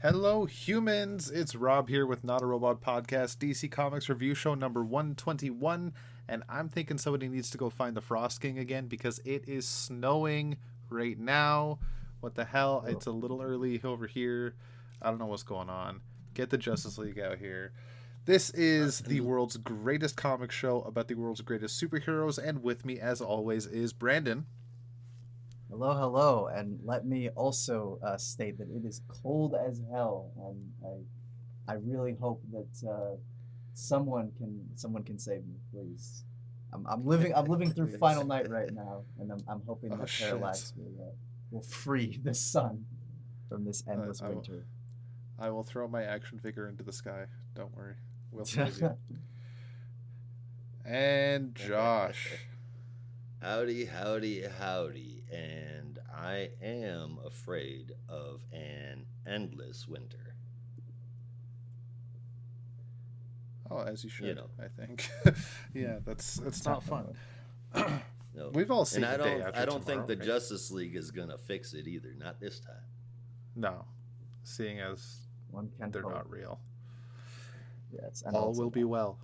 Hello, humans! It's Rob here with Not a Robot Podcast, DC Comics Review Show number 121. And I'm thinking somebody needs to go find the Frost King again because it is snowing right now. What the hell? It's a little early over here. I don't know what's going on. Get the Justice League out here. This is the world's greatest comic show about the world's greatest superheroes. And with me, as always, is Brandon. Hello, hello, and let me also state that it is cold as hell, and I really hope that someone can save me, please. I'm living through Final Night right now, and I'm hoping Oh, that shit. Parallax will free the sun from this endless I, will, winter. I will throw my action figure into the sky. Don't worry. We'll save you. And Josh. Howdy, howdy, howdy, and I am afraid of an endless winter. Oh, as you should, You know, I think. Yeah, it's not fun. no, We've all seen and I the day don't, after I don't think tomorrow, the right? Justice League is gonna fix it either. Not this time. No, seeing as One can they're hope. not real. Yes, and All also will be well.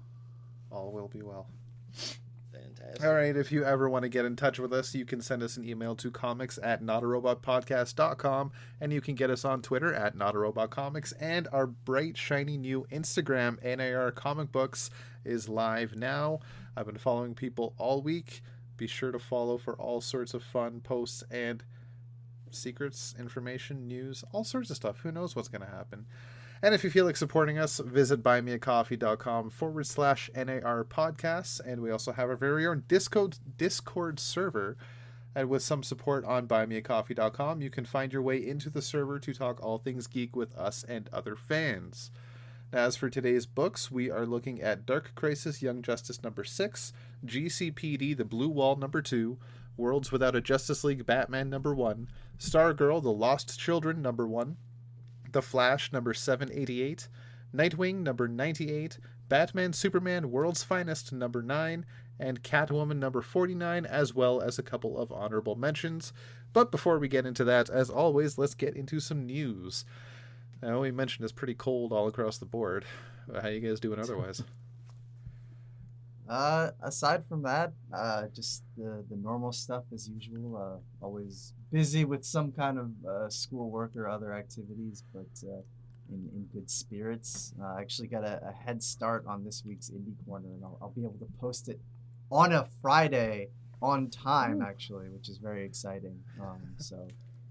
All will be well. All Fantastic. right, if you ever want to get in touch with us, you can send us an email to comics@notarobotpodcast.com, and you can get us on Twitter at notarobotcomics, and our bright, shiny new Instagram, NAR Comic Books, is live now. I've been following people all week. Be sure to follow for all sorts of fun posts and secrets, information, news, all sorts of stuff. Who knows what's going to happen? And if you feel like supporting us, visit buymeacoffee.com/NAR podcasts. And we also have our very own Discord server. And with some support on buymeacoffee.com, you can find your way into the server to talk all things geek with us and other fans. Now, as for today's books, we are looking at Dark Crisis Young Justice number 6, GCPD The Blue Wall number 2, Worlds Without a Justice League Batman number 1, Stargirl The Lost Children number 1, The Flash number 788, Nightwing number 98, Batman Superman World's Finest number 9, and Catwoman number 49, as well as a couple of honorable mentions. But before we get into that, as always, let's get into some news. Now, we mentioned it's pretty cold all across the board. How you guys doing otherwise? Aside from that, just the normal stuff as usual. Always busy with some kind of schoolwork or other activities, but in good spirits. I actually got a head start on this week's Indie Corner, and I'll be able to post it on a Friday on time, Ooh. actually, which is very exciting.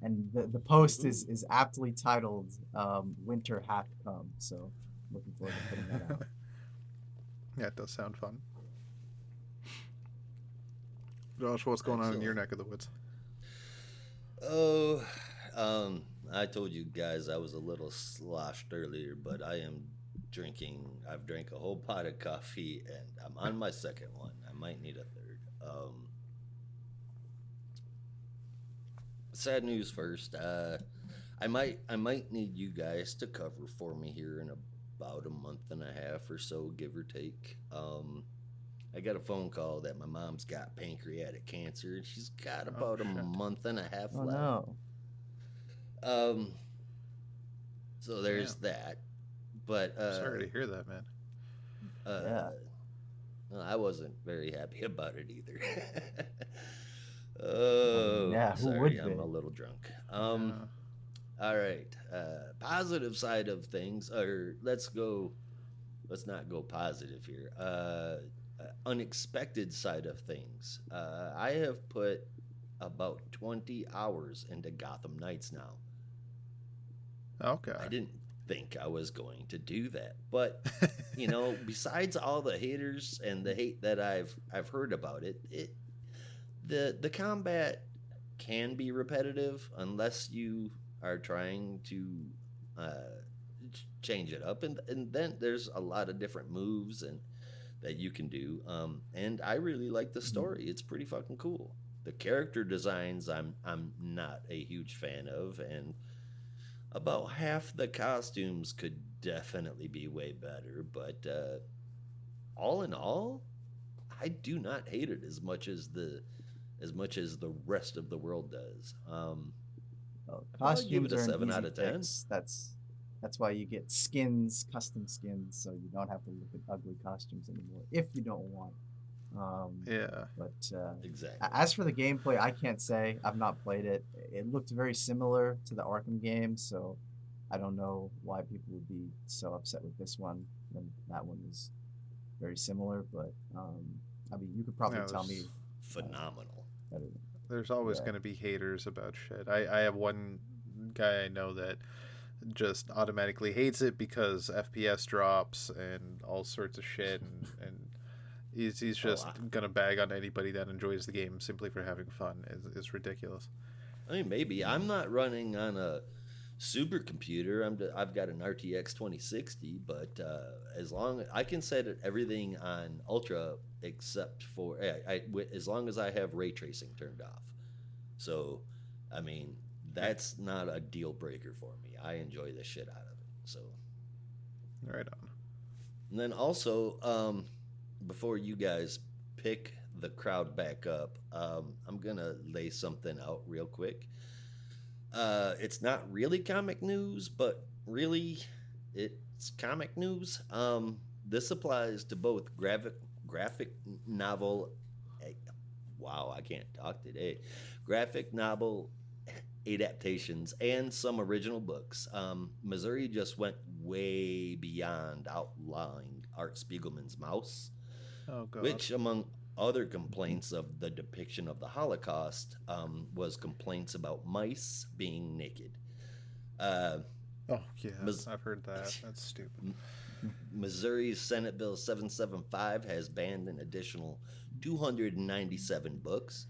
And the post Woohoo! is aptly titled "Winter Hath Come," so looking forward to putting that out. Yeah, it does sound fun. Josh, what's going on in your Excellent. neck of the woods? Oh, I told you guys I was a little sloshed earlier, but I am drinking. I've drank a whole pot of coffee, and I'm on my second one. I might need a third. Sad news first. I might need you guys to cover for me here in about a month and a half or so, give or take. I got a phone call that my mom's got pancreatic cancer and she's got Oh, about a shit. month and a half Oh left. no. Um, so there's Damn. that. But Sorry to hear that, man. Yeah. uh, no, I wasn't very happy about it either. Oh, Yeah, who sorry, would I'm be? a little drunk. Yeah. All right. Positive side of things, or let's not go positive here. Unexpected side of things. I have put about 20 hours into Gotham Knights now. Okay. I didn't think I was going to do that, but besides all the haters and the hate that I've heard about it, the combat can be repetitive unless you are trying to uh, change it up, and then there's a lot of different moves and that you can do. And I really like the Mhm. story. It's pretty fucking cool. The character designs I'm not a huge fan of, and about half the costumes could definitely be way better. But all in all, I do not hate it as much as the rest of the world does. Well, I'll give costumes it a are an seven easy out of ten. fix. That's why you get skins, custom skins, so you don't have to look at ugly costumes anymore if you don't want. Yeah. But Exactly. as for the gameplay, I can't say. I've not played it. It looked very similar to the Arkham games, so I don't know why people would be so upset with this one when that one was very similar. But I mean, you could probably Yeah, tell me Phenomenal. better. there's always Yeah. going to be haters about shit. I have one guy I know that just automatically hates it because FPS drops and all sorts of shit, and he's Oh, just gonna bag on anybody that enjoys the game simply for having fun. Is ridiculous. I mean, maybe I'm not running on a supercomputer. I've got an RTX 2060, but as long I can set everything on ultra except for as long as I have ray tracing turned off. So, I mean, that's not a deal breaker for me. I enjoy the shit out of it. So, Right on. and then also, before you guys pick the crowd back up, I'm gonna lay something out real quick. It's not really comic news, but really, it's comic news. This applies to both graphic novel. eh, Wow, I can't talk today. Graphic novel adaptations and some original books. Missouri just went way beyond outlawing Art Spiegelman's Mouse, Oh god. which, among other complaints of the depiction of the Holocaust, was complaints about mice being naked. Uh, Oh yeah, Mis- I've heard that. That's stupid. Missouri's Senate Bill 775 has banned an additional 297 books,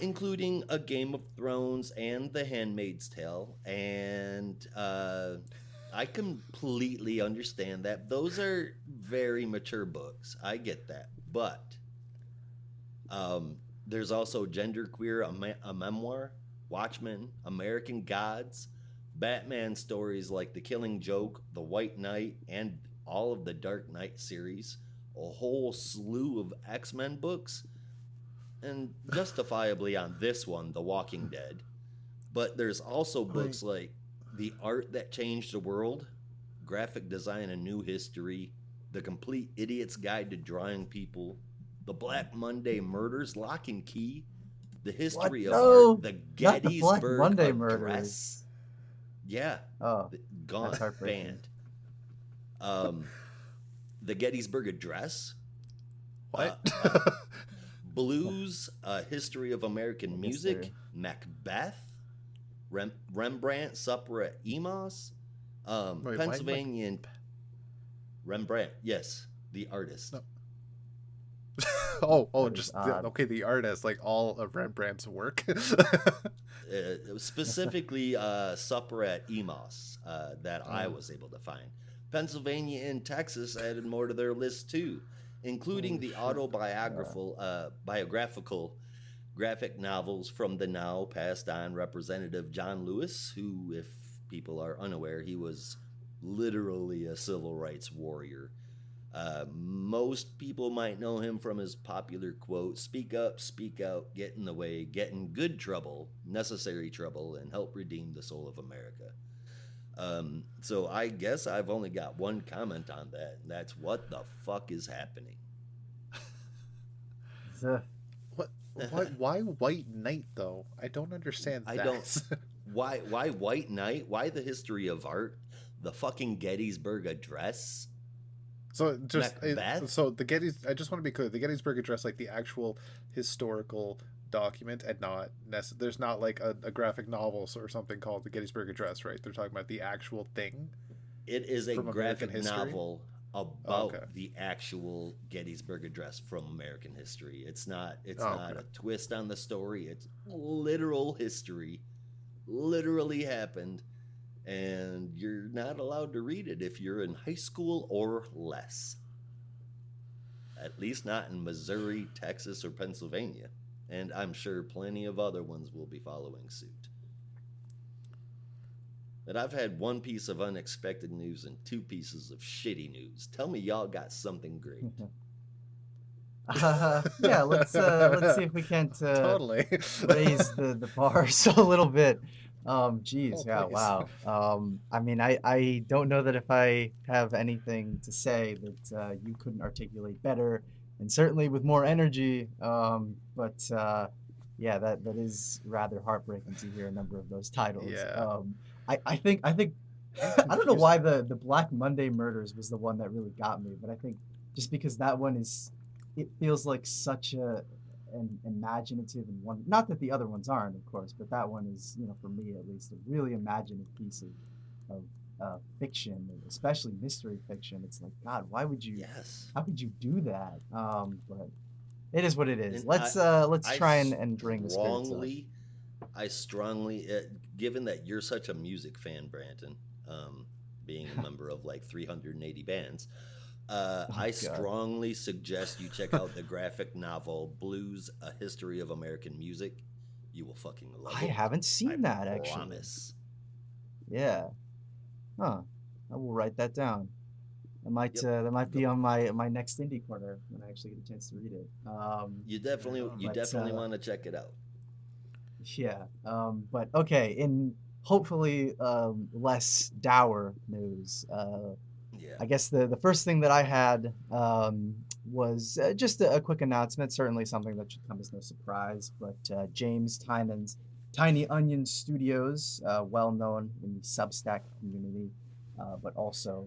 including A Game of Thrones and The Handmaid's Tale. And I completely understand that. Those are very mature books. I get that. But there's also Genderqueer, a memoir, Watchmen, American Gods, Batman stories like The Killing Joke, The White Knight, and all of the Dark Knight series, a whole slew of X-Men books, and justifiably on this one, The Walking Dead. But there's also books like The Art That Changed the World, Graphic Design: A New History, The Complete Idiot's Guide to Drawing People, The Black Monday Murders, Lock and Key, The History of No, Art, The not the Black Gettysburg Monday Address. Murders. Yeah, Oh, gone, that's heartbreaking. banned. The Gettysburg Address, What? Blues, A History of American Music, Mystery. Macbeth, Rembrandt, Supper at Emos, why Pennsylvania, and Rembrandt, yes, the artist. No. oh, That is just odd. okay. The artist, like all of Rembrandt's work. Specifically, Supper at Emos that I was able to find. Pennsylvania and Texas added more to their list too, including the biographical graphic novels from the now passed on Representative John Lewis, who, if people are unaware, he was literally a civil rights warrior. Most people might know him from his popular quote, "Speak up, speak out, get in the way, get in good trouble, necessary trouble, and help redeem the soul of America." So I guess I've only got one comment on that, and that's what the fuck is happening? What? Why White Knight though? I don't understand I that. don't- Why White Knight? Why the history of art? The fucking Gettysburg Address? So Macbeth? so the I just want to be clear. The Gettysburg Address, like the actual historical document, and not there's not like a graphic novel or something called the Gettysburg Address, right? They're talking about the actual thing. It is a From American graphic history? novel about Okay. the actual Gettysburg Address from American history. It's not Oh, not okay. a twist on the story. It's literal history. Literally happened, and you're not allowed to read it if you're in high school or less. At least not in Missouri, Texas, or Pennsylvania. And I'm sure plenty of other ones will be following suit. But I've had one piece of unexpected news and two pieces of shitty news. Tell me y'all got something great. Yeah, let's see if we can't Totally. raise the bars a little bit. Geez, Oh, yeah, please. wow. I mean, I don't know that if I have anything to say that you couldn't articulate better, and certainly with more energy. But yeah, that is rather heartbreaking to hear a number of those titles. Yeah. I think And I don't know why confusing. the Black Monday Murders was the one that really got me, but I think just because that one is, it feels like such an imaginative and one. Not that the other ones aren't, of course, but that one is, for me at least, a really imaginative piece of fiction, especially mystery fiction. It's like, God, why would you? Yes. How could you do that? But it is what it is. And Let's I try and bring the spirits up. strongly, I strongly, given that you're such a music fan, Brandon, um, being a member of like 380 bands, Oh I God, strongly suggest you check out the graphic novel Blues: A History of American Music. You will fucking love I it. haven't I seen that actually. promise. Yeah, huh? I will write that down. Yep. That might Go. be on my next indie corner when I actually get a chance to read it. Right on. You But definitely want to check it out. yeah, but okay. In hopefully less dour news, Yeah. I guess the first thing that I had was just a quick announcement. Certainly something that should come as no surprise. But James Tynan's Tiny Onion Studios, well known in the Substack community, but also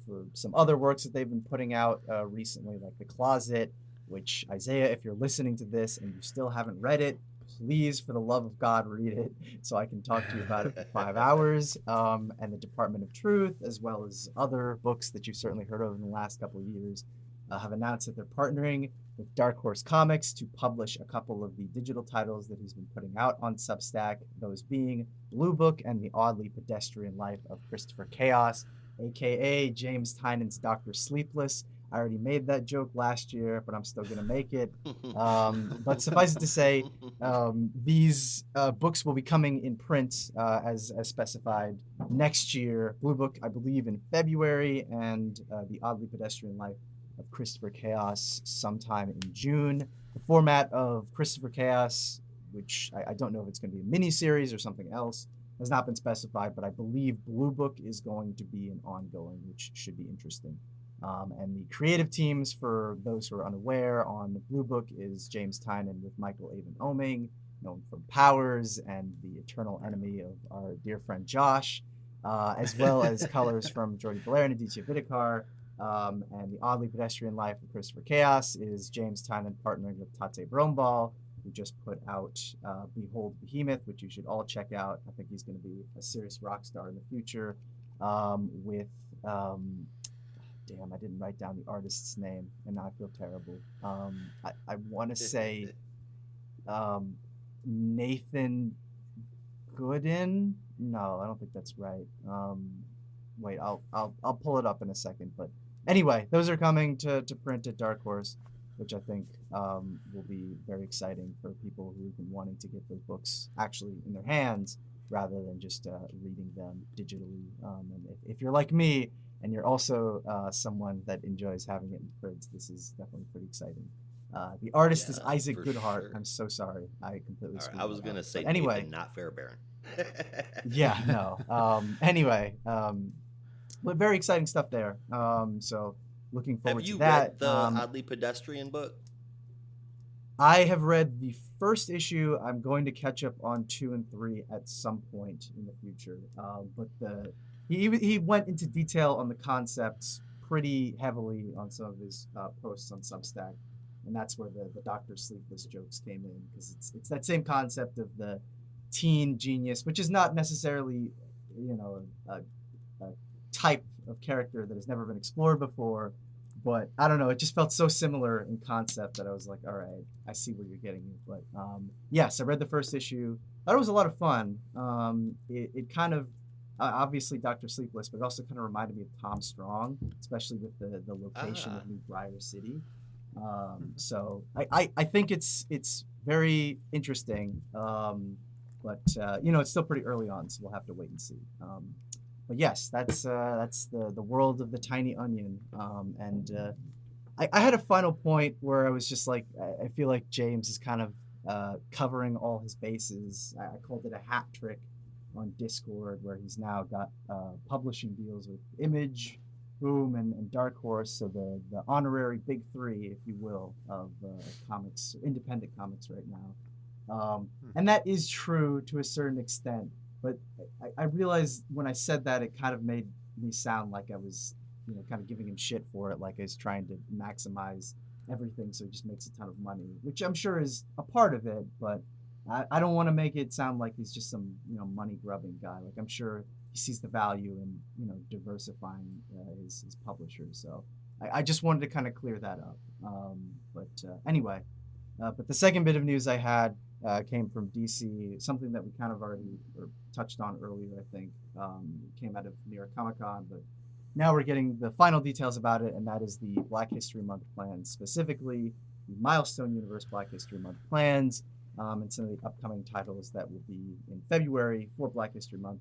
for some other works that they've been putting out recently, like The Closet. Which, Isaiah, if you're listening to this and you still haven't read it, please, for the love of God, read it so I can talk to you about it for 5 hours. And the Department of Truth, as well as other books that you've certainly heard of in the last couple of years, have announced that they're partnering with Dark Horse Comics to publish a couple of the digital titles that he's been putting out on Substack, those being Blue Book and The Oddly Pedestrian Life of Christopher Chaos, aka James Tynan's Dr. Sleepless. I already made that joke last year, but I'm still going to make it. But suffice it to say, these books will be coming in print as specified next year. Blue Book, I believe, in February, and The Oddly Pedestrian Life of Christopher Chaos sometime in June. The format of Christopher Chaos, which I don't know if it's going to be a mini series or something else, has not been specified, but I believe Blue Book is going to be an ongoing, which should be interesting. And the creative teams, for those who are unaware, on the Blue Book is James Tynan with Michael Avon Oming, known from Powers and the eternal enemy of our dear friend Josh, as well as colors from Jordi Belair and Aditya Vidikar. And The Oddly Pedestrian Life of Christopher Chaos is James Tynan partnering with Tate Brombal, who just put out Behold Behemoth, which you should all check out. I think he's going to be a serious rock star in the future. With damn, I didn't write down the artist's name, and now I feel terrible. I want to say Nathan Gooden. No, I don't think that's right. Wait, I'll pull it up in a second. But anyway, those are coming to print at Dark Horse, which I think will be very exciting for people who've been wanting to get those books actually in their hands rather than just reading them digitally. And if you're like me and you're also someone that enjoys having it in print, this is definitely pretty exciting. The artist is Yeah, Isaac for Goodhart. sure. I'm so sorry. I completely All right, screwed I was that up. gonna say But anyway, Nathan, not Fairbairn. yeah, no. Anyway, but very exciting stuff there. So looking Have forward to you that. read the Oddly Pedestrian book? I have read the first issue. I'm going to catch up on 2 and 3 at some point in the future. But he went into detail on the concepts pretty heavily on some of his posts on Substack, and that's where the Doctor Sleepless jokes came in, because it's that same concept of the teen genius, which is not necessarily, a type of character that has never been explored before. But I don't know, it just felt so similar in concept that I was like, all right, I see where you're getting it. But yes, I read the first issue. Thought it was a lot of fun. It kind of, obviously Dr. Sleepless, but it also kind of reminded me of Tom Strong, especially with the location Ah, of New Briar City. So I think it's very interesting. But it's still pretty early on, so we'll have to wait and see. But yes, that's the world of the Tiny Onion. And I had a final point where I was just like, I feel like James is kind of covering all his bases. I called it a hat trick on Discord, where he's now got publishing deals with Image, Boom, and Dark Horse, so the honorary big three, if you will, of comics, independent comics right now. And that is true to a certain extent, but I realized when I said that, it kind of made me sound like I was, kind of giving him shit for it, like I was trying to maximize everything so he just makes a ton of money, which I'm sure is a part of it, but I don't want to make it sound like he's just some money grubbing guy. Like, I'm sure he sees the value in diversifying his publishers. So I just wanted to kind of clear that up. But anyway, but the second bit of news I had came from DC, something that we kind of already touched on earlier. I think came out of New York Comic Con, but now we're getting the final details about it, and that is the Black History Month plans, specifically the Milestone Universe Black History Month plans, and some of the upcoming titles that will be in February for Black History Month.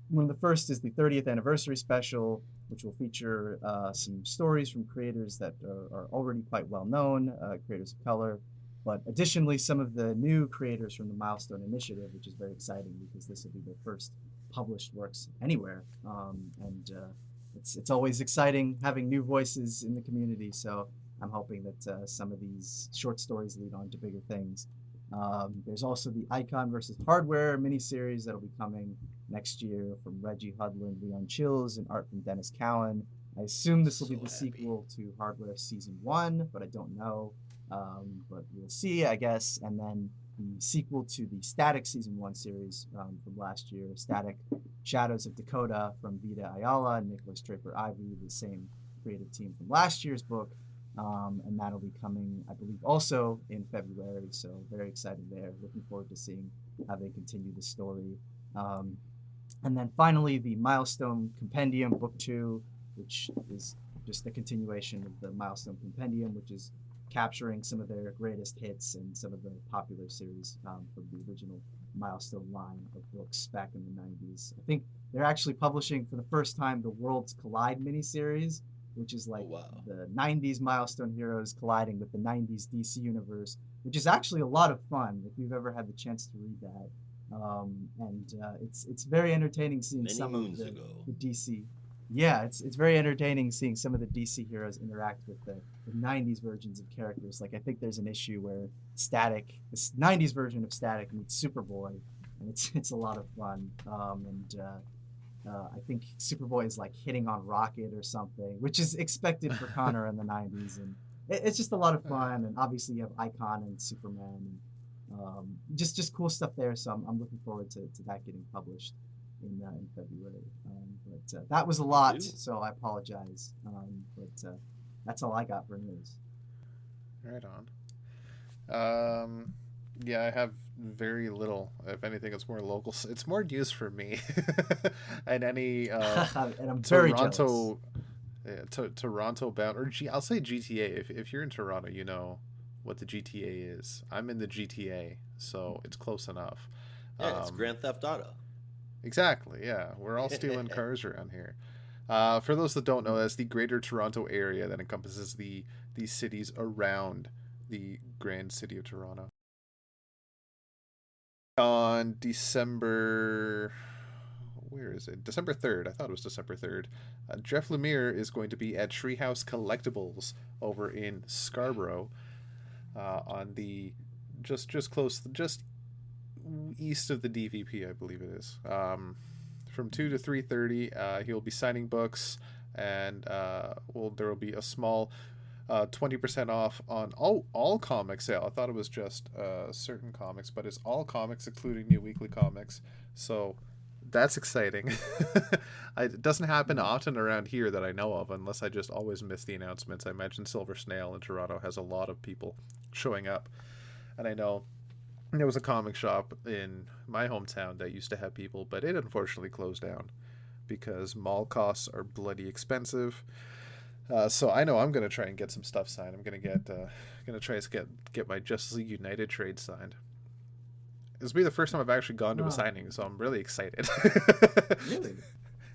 One of the first is the 30th anniversary special, which will feature some stories from creators that are already quite well known, creators of color, but additionally some of the new creators from the Milestone Initiative, which is very exciting because this will be their first published works anywhere, and it's always exciting having new voices in the community. So I'm hoping that some of these short stories lead on to bigger things. There's also the Icon versus Hardware miniseries that'll be coming next year from Reggie Hudlin, Leon Chills, and art from Dennis Cowan. I assume this will be the sequel to Hardware Season 1, but I don't know. But we'll see, I guess. And then the sequel to the Static Season 1 series from last year, Static Shadows of Dakota from Vita Ayala and Nicholas Draper-Ivy, the same creative team from last year's book. And that'll be coming, I believe, also in February. So very excited there. Looking forward to seeing how they continue the story. And then finally, the Milestone Compendium Book 2, which is just a continuation of the Milestone Compendium, which is capturing some of their greatest hits and some of the popular series from the original Milestone line of books back in the 90s. I think they're actually publishing for the first time the Worlds Collide miniseries, which is like the 90s Milestone heroes colliding with the 90s DC universe, which is actually a lot of fun if you've ever had the chance to read that. And it's very entertaining seeing Many some moons of ago. the DC. Yeah, it's very entertaining seeing some of the DC heroes interact with the 90s versions of characters. Like, I think there's an issue where Static, this 90s version of Static meets Superboy, and it's a lot of fun. I think Superboy is like hitting on Rocket or something, which is expected for Connor in the 90s, and it's just a lot of fun. And obviously you have Icon and Superman, and just cool stuff there. So I'm looking forward to that getting published in February. But that was a lot, so I apologize. But that's all I got for news. Right on. Yeah, I have very little. If anything, it's more local. It's more news for me. And any and I'm very Toronto, Toronto bound, or I'll say GTA. If you're in Toronto, you know what the GTA is. I'm in the GTA, so it's close enough. Yeah, it's Grand Theft Auto. Exactly. Yeah, we're all stealing cars around here. For those that don't know, that's the Greater Toronto Area that encompasses the cities around the grand city of Toronto. On December 3rd. I thought it was December 3rd. Jeff Lemire is going to be at Treehouse Collectibles over in Scarborough, on the just east of the DVP, I believe it is. From 2 to 3:30, he'll be signing books, and there will be a small 20% off on all comic sale. I thought it was just certain comics, but it's all comics, including New Weekly Comics. So that's exciting. It doesn't happen often around here that I know of, unless I just always miss the announcements. I mentioned Silver Snail in Toronto has a lot of people showing up, and I know there was a comic shop in my hometown that used to have people, but it unfortunately closed down because mall costs are bloody expensive. So I know I'm gonna try and get some stuff signed. I'm gonna try to get my Justice League United trade signed. This will be the first time I've actually gone to a signing, so I'm really excited. Really?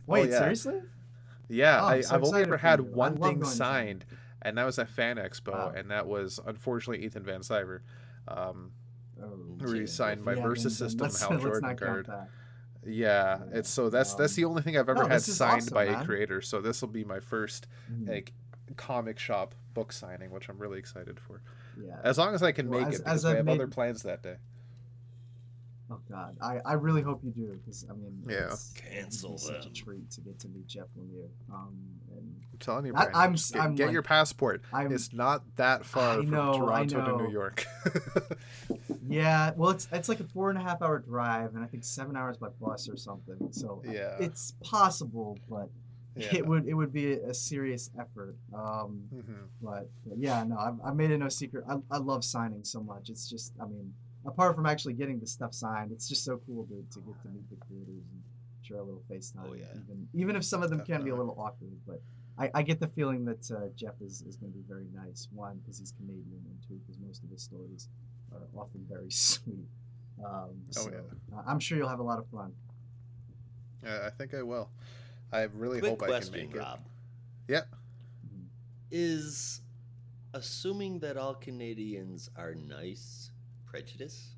Wait, yeah. Seriously? Yeah, I'm I've only ever had one thing going signed, and that was at Fan Expo, and that was unfortunately Ethan Van Sciver. Where he signed my Versus System Hal Jordan card. Yeah, it's so that's the only thing I've ever No, had this is signed awesome, by a man. creator. So this will be my first Mhm. like comic shop book signing, which I'm really excited for. Yeah. As long as I can Well, make as it, because we I've have made. other plans that day. Oh God, I really hope you do, because I mean, Yeah. it would Cancel be such a them. treat to get to meet Jeff Lemire. And I'm telling you, I, Brandon, just I'm get your like, passport. I'm. It's not that far I from know, I Toronto to New know. York. Yeah, well, it's like a 4.5 hour drive, and I think 7 hours by bus or something. So Yeah. it's possible, but Yeah. it would be a serious effort. Mhm. But yeah, no, I've made it no secret. I love signing so much. It's just, I mean, apart from actually getting the stuff signed, it's just so cool to get to meet the creators and share a little FaceTime. Oh, yeah. Even if some of them can be a Definitely. little awkward, but I get the feeling that Jeff is going to be very nice. One, because he's Canadian, and two, because most of his stories are often very sweet. So yeah. I'm sure you'll have a lot of fun. I think I will. I really Quick hope I can question, make it. Rob. Yeah. Mhm. Is assuming that all Canadians are nice prejudice?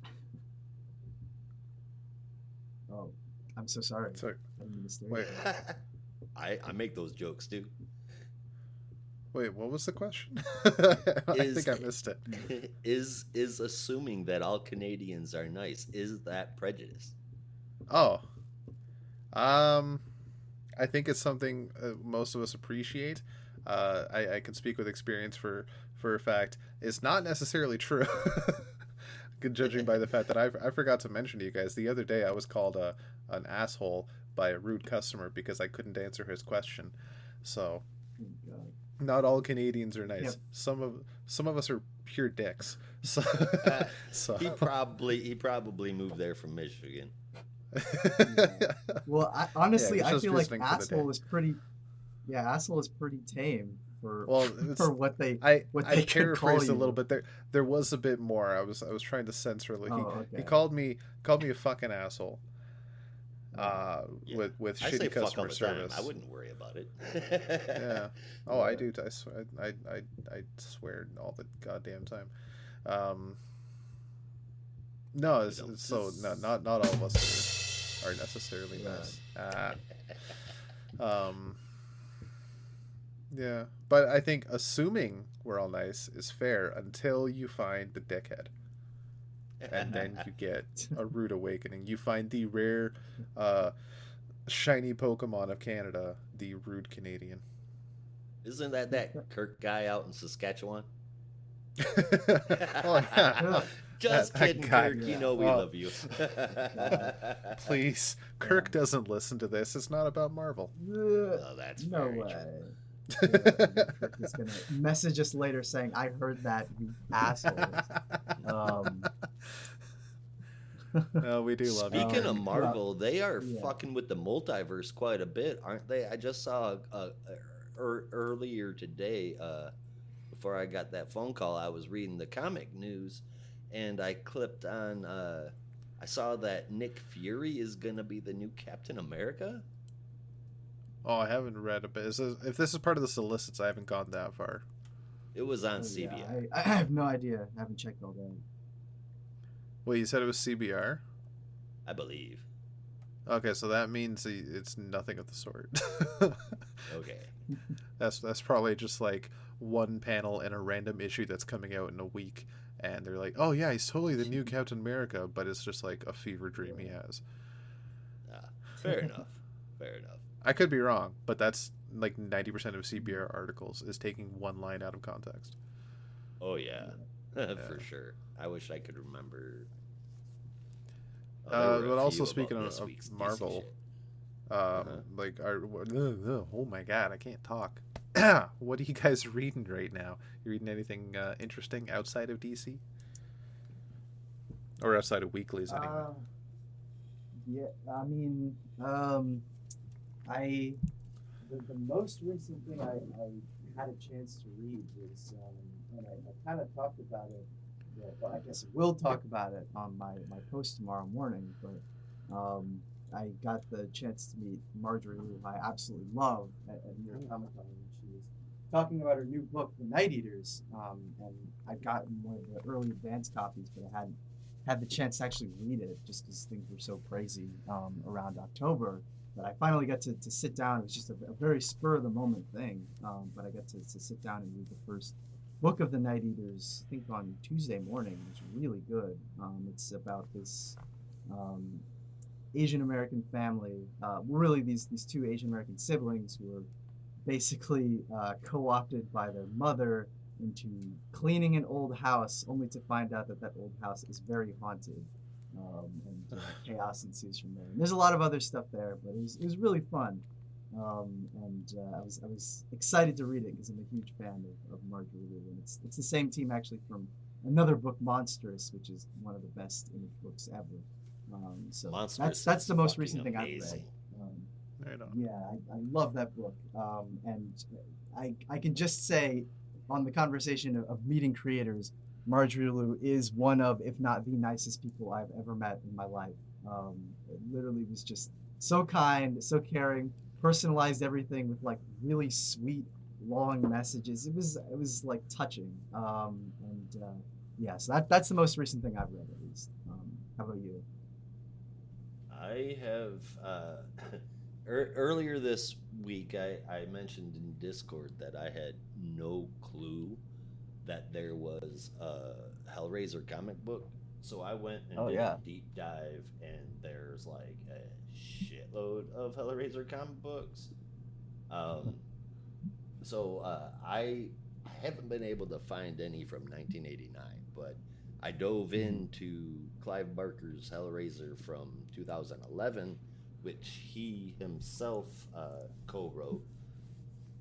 Oh, I'm so sorry. So I didn't mean to stare. wait, I make those jokes too. what was the question? I think I missed it. Is assuming that all Canadians are nice, is that prejudice? Oh, I think it's something most of us appreciate. I can speak with experience for a fact. It's not necessarily true. Judging by the fact that I forgot to mention to you guys the other day, I was called an asshole by a rude customer because I couldn't answer his question. So Oh, God. not all Canadians are nice. Yep. Some of us are pure dicks. So, so. He probably moved there from Michigan. Well, honestly, Yeah, I just feel like visiting for the asshole day. is pretty. Yeah, asshole is pretty tame for Well, for what they I what they could call paraphrased a you. little bit. There was a bit more. I was trying to censor. Like Oh, he okay. called me a fucking asshole. Yeah. With I say shitty fuck all customer the service. time. I wouldn't worry about it. Yeah. Oh, I do. I swear. I swear all the goddamn time. No, it's so not all of us are necessarily nice. Yeah, but I think assuming we're all nice is fair until you find the dickhead, and then you get a rude awakening. You find the rare, shiny Pokemon of Canada, the rude Canadian. Isn't that Kirk guy out in Saskatchewan? Oh yeah. Just That kidding, guy. Kirk. You know we Oh. love you. Please, Kirk doesn't listen to this. It's not about Marvel. Oh, that's No very way. true. Kirk is gonna message us later saying, "I heard that, you assholes." No, we do love you. Speaking of Kirk. Marvel, they are yeah. fucking with the multiverse quite a bit, aren't they? I just saw earlier today, before I got that phone call, I was reading the comic news, and I clipped on. I saw that Nick Fury is gonna be the new Captain America. Oh, I haven't read a bit. If this is part of the solicits, I haven't gone that far. It was on Oh, CBS. yeah, I have no idea. I haven't checked all that. Well, you said it was CBR. I believe. Okay, so that means it's nothing of the sort. Okay. That's probably just like one panel in a random issue that's coming out in a week, and they're like, "Oh yeah, he's totally the new Captain America," but it's just like a fever dream he has. Fair enough. Fair enough. I could be wrong, but that's like 90% of CBR articles is taking one line out of context. Oh yeah, for sure. I wish I could remember. But also speaking of Marvel, Uh-huh. like oh my god, I can't talk. What are you guys reading right now? You reading anything interesting outside of DC, or outside of weeklies anyway? Yeah, I mean, the most recent thing I had a chance to read was, and I kind of talked about it. Well, I guess we'll talk about it on my post tomorrow morning. But I got the chance to meet Marjorie, who I absolutely love, at New York Comic Con. She was talking about her new book, The Night Eaters, and I'd gotten one of the early advance copies, but I hadn't had the chance to actually read it just because things were so crazy around October. But I finally got to sit down. It was just a very spur of the moment thing. But I got to sit down and read the first book of the Night Eaters, I think on Tuesday morning. It was really good. It's about this Asian American family, really these two Asian American siblings who were basically co-opted by their mother into cleaning an old house, only to find out that that old house is very haunted, and chaos ensues from there. And there's a lot of other stuff there, but it was really fun, and I was excited to read it because I'm a huge fan of Marjorie Liu, and it's the same team actually from another book, Monstrous, which is one of the best image books ever. So Monstrous that's is the most fucking recent thing I've read. amazing. Right on. Yeah, I love that book. And I can just say on the conversation of meeting creators, Marjorie Liu is one of, if not the nicest people I've ever met in my life. It literally was just so kind, so caring, personalized everything with like really sweet, long messages. It was like touching. Yeah, so that's the most recent thing I've read at least. How about you? I have earlier this week I mentioned in Discord that I had no clue that there was a Hellraiser comic book. So I went and did a deep dive, and there's like a shitload of Hellraiser comic books. So I haven't been able to find any from 1989, but I dove into Clive Barker's Hellraiser from 2011, which he himself co-wrote,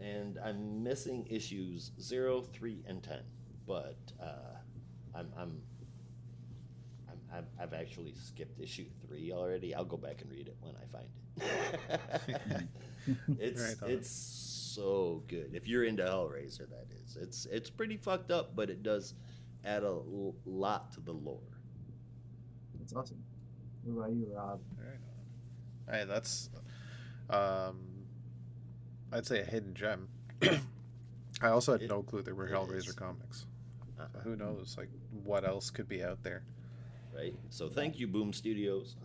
and I'm missing issues 0, 3, and 10. But I've actually skipped issue 3 already. I'll go back and read it when I find it. It's so good. If you're into Hellraiser, that is. It's pretty fucked up, but it does add a lot to the lore. That's awesome. What about you, Rob? Right on. Hey, that's I'd say a hidden gem. I also had no clue there were Hellraiser comics. So who knows, like, what else could be out there? Right. So thank you, Boom Studios.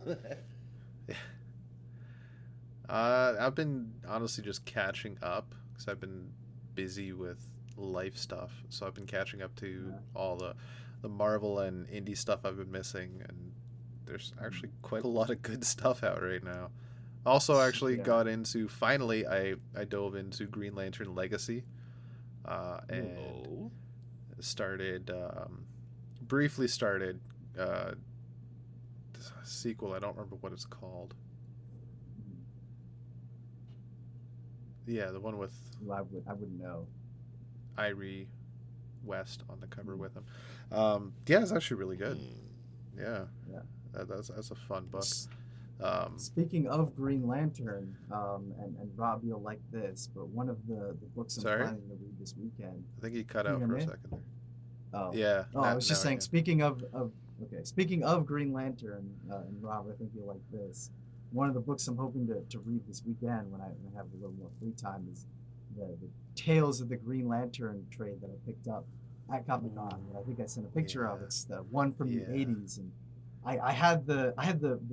I've been honestly just catching up because I've been busy with life stuff. So I've been catching up to all the Marvel and indie stuff I've been missing, and there's actually quite a lot of good stuff out right now. Also, actually got into, finally, I dove into Green Lantern Legacy, and started, briefly started sequel. I don't remember what it's called. Yeah, the one with I wouldn't know. Irie West on the cover with him. Yeah, it's actually really good. Yeah. That's a fun book. Speaking of Green Lantern, and Rob, you'll like this, but one of the books I'm planning to read this weekend. I think he cut out for a second there. Oh. Yeah. Oh, I was just saying, speaking of Green Lantern, and Rob, I think you'll like this. One of the books I'm hoping to read this weekend when I have a little more free time is the Tales of the Green Lantern trade that I picked up at Comic-Con. I think I sent a picture of. It's the one from the 80s, and I had the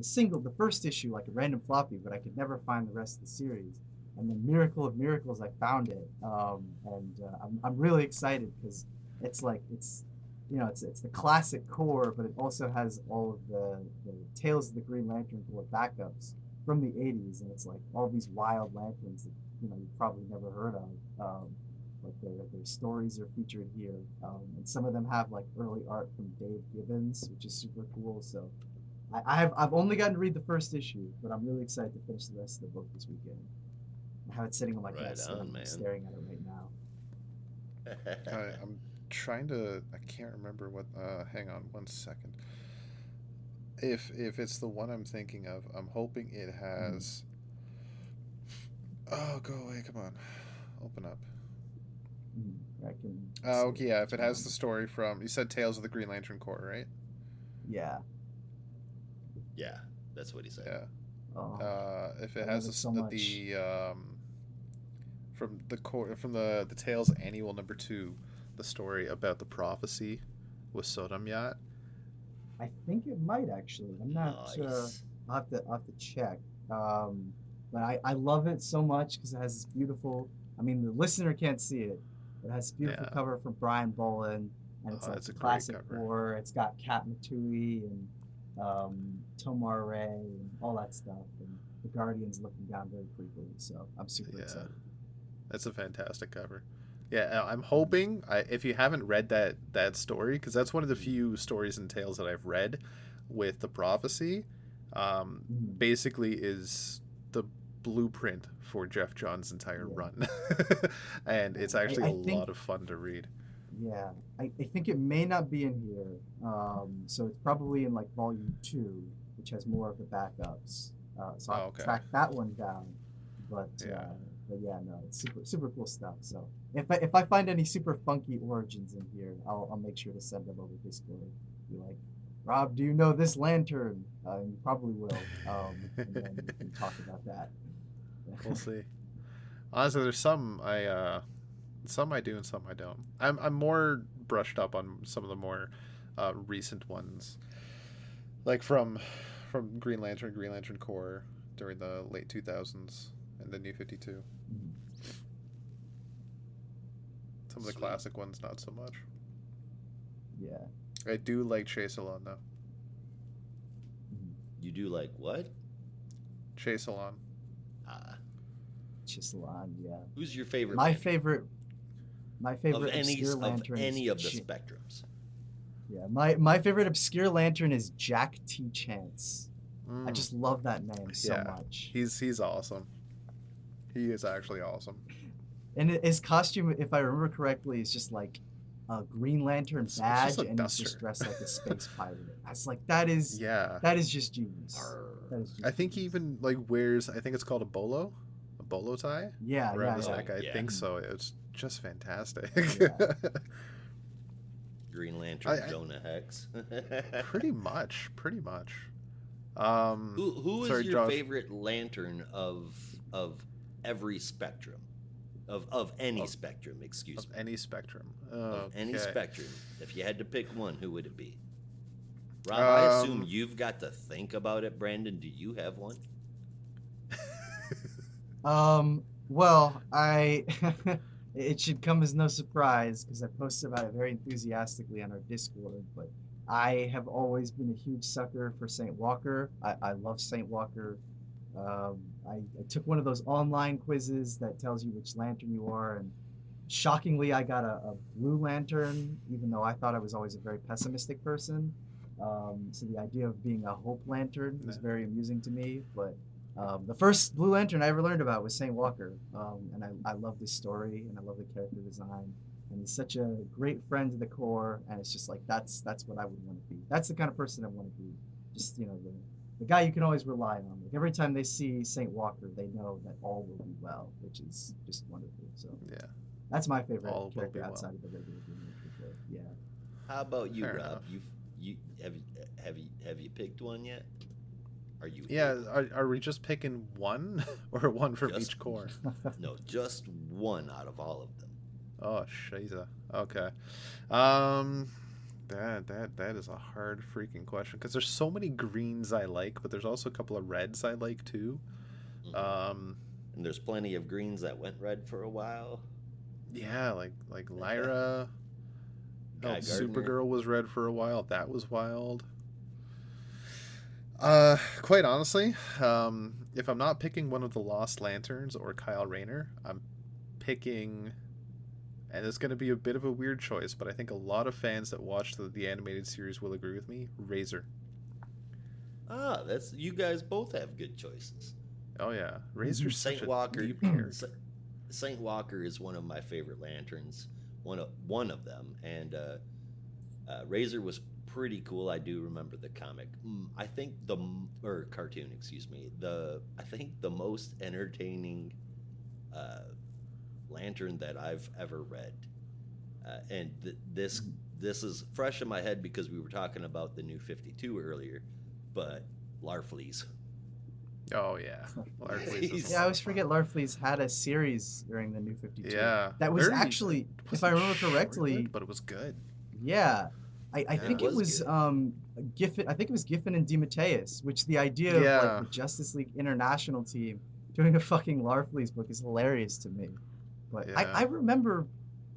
single, the first issue, like a random floppy, but I could never find the rest of the series. And then Miracle of Miracles, I found it, and I'm really excited because it's the classic core, but it also has all of the Tales of the Green Lantern core backups from the 80s, and it's like all these wild lanterns that you've probably never heard of. But their stories are featured here, and some of them have like early art from Dave Gibbons, which is super cool. So I've only gotten to read the first issue, but I'm really excited to finish the rest of the book this weekend. I have it sitting on my desk, and I'm staring at it right now. I'm trying to. I can't remember what. Hang on one second. If it's the one I'm thinking of, I'm hoping it has. Oh, go away! Come on, open up. I can. Okay, yeah. If it has the story from, you said Tales of the Green Lantern Corps, right? Yeah. Yeah, that's what he said. Yeah. Oh, if it has from the core, from the Tales Annual #2, the story about the prophecy with Sodom Yat, I think it might actually. I'm not. Nice. I'll have to check. But I love it so much because it has this beautiful. I mean, the listener can't see it. It has this beautiful Yeah. cover from Brian Bolland, and it's Oh, like that's the a great classic cover. horror. It's got Kat Matui and Tomar Ray and all that stuff, and the Guardians looking down very creepily. So I'm super Yeah. excited. That's a fantastic cover. Yeah, I'm hoping if you haven't read that story, because that's one of the few stories and tales that I've read with the prophecy, Mhm. basically is the blueprint for Jeff John's entire Yeah. run, and it's actually I a think lot of fun to read. Yeah, I think it may not be in here. So it's probably in like volume 2, which has more of the backups. So Oh, I'll okay. track that one down. But Yeah. but yeah, no, it's super cool stuff. So if I find any super funky origins in here, I'll make sure to send them over Discord. Be like, Rob, do you know this lantern? And you probably will. And then we can talk about that. We'll see. Honestly, there's some I do and some I don't. I'm more brushed up on some of the more recent ones, like from Green Lantern Corps during the late 2000s and the New 52. Mhm. Some of the Sweet. classic ones, not so much. Yeah. I do like Chase Alon though. Mhm. You do like what? Chase Alon. Chisalon, yeah. Who's your favorite? My lantern? favorite of any obscure lantern any is of the Chi- spectrums. Yeah, my favorite obscure lantern is Jack T. Chance. I Mm, just love that name so yeah, much. he's awesome. He is actually awesome. And his costume, if I remember correctly, is just like a Green Lantern It's badge, just a and he's just duster. dressed like a space pirate. That's like that is Yeah, just genius. Arr. That is just I think he genius. even like wears. I think it's called a bolo tie Yeah, around yeah, his yeah. neck. I Yeah. think so. It's just fantastic. Yeah. Green Lantern, I- Jonah Hex. Pretty much. Who is Sorry, your Josh. favorite lantern of every spectrum? Of any Of- spectrum, excuse Of me. any spectrum. Of any Okay. spectrum. If you had to pick one, who would it be? Rob, I assume Um, you've got to think about it. Brandon, do you have one? Well, I it should come as no surprise because I posted about it very enthusiastically on our Discord, but I have always been a huge sucker for Saint Walker. I love Saint Walker. I took one of those online quizzes that tells you which lantern you are, and shockingly, I got a blue lantern, even though I thought I was always a very pessimistic person. So the idea of being a hope lantern was Yeah. very amusing to me. But the first blue lantern I ever learned about was Saint Walker, and I love this story and I love the character design. And he's such a great friend to the core, and it's just like that's what I would want to be. That's the kind of person I want to be. Just the guy you can always rely on. Like every time they see Saint Walker, they know that all will be well, which is just wonderful. So Yeah. that's my favorite All will character be well. outside of the regular Green Lantern. Yeah. How about you, Fair Rob? enough. You have you picked one yet? Are you? Yeah. Are we just picking one or one from Just- each core? No, just one out of all of them. Oh, shiza. Okay. That is a hard freaking question because there's so many greens I like, but there's also a couple of reds I like too. Mhm. And And there's plenty of greens that went red for a while. yeah, like Lyra. Guy Oh, Gardner. Supergirl was red for a while. That was wild. Quite honestly, if I'm not picking one of the Lost Lanterns or Kyle Rayner, I'm picking, and it's going to be a bit of a weird choice, but I think a lot of fans that watched the animated series will agree with me. Razor. Ah, that's you guys both have good choices. Oh yeah, Razor's such Saint a Walker. deep character. Saint Walker is one of my favorite lanterns. One of them, and Razor was pretty cool. I do remember the comic. I think or cartoon, excuse me. I think the most entertaining lantern that I've ever read, and this is fresh in my head because we were talking about the New 52 earlier, but Larfleeze. Oh yeah, Larfleeze is a Yeah, I lot always of fun. forget Larfleeze had a series during the New 52. Yeah, That was very- actually, if wasn't I remember short-lived, correctly, but it was good. yeah, I think It it was was good. Giffen. I think it was Giffen and DeMatteis, which the idea of like Yeah, the Justice League International team doing a fucking Larfleeze book is hilarious to me. But I yeah. remember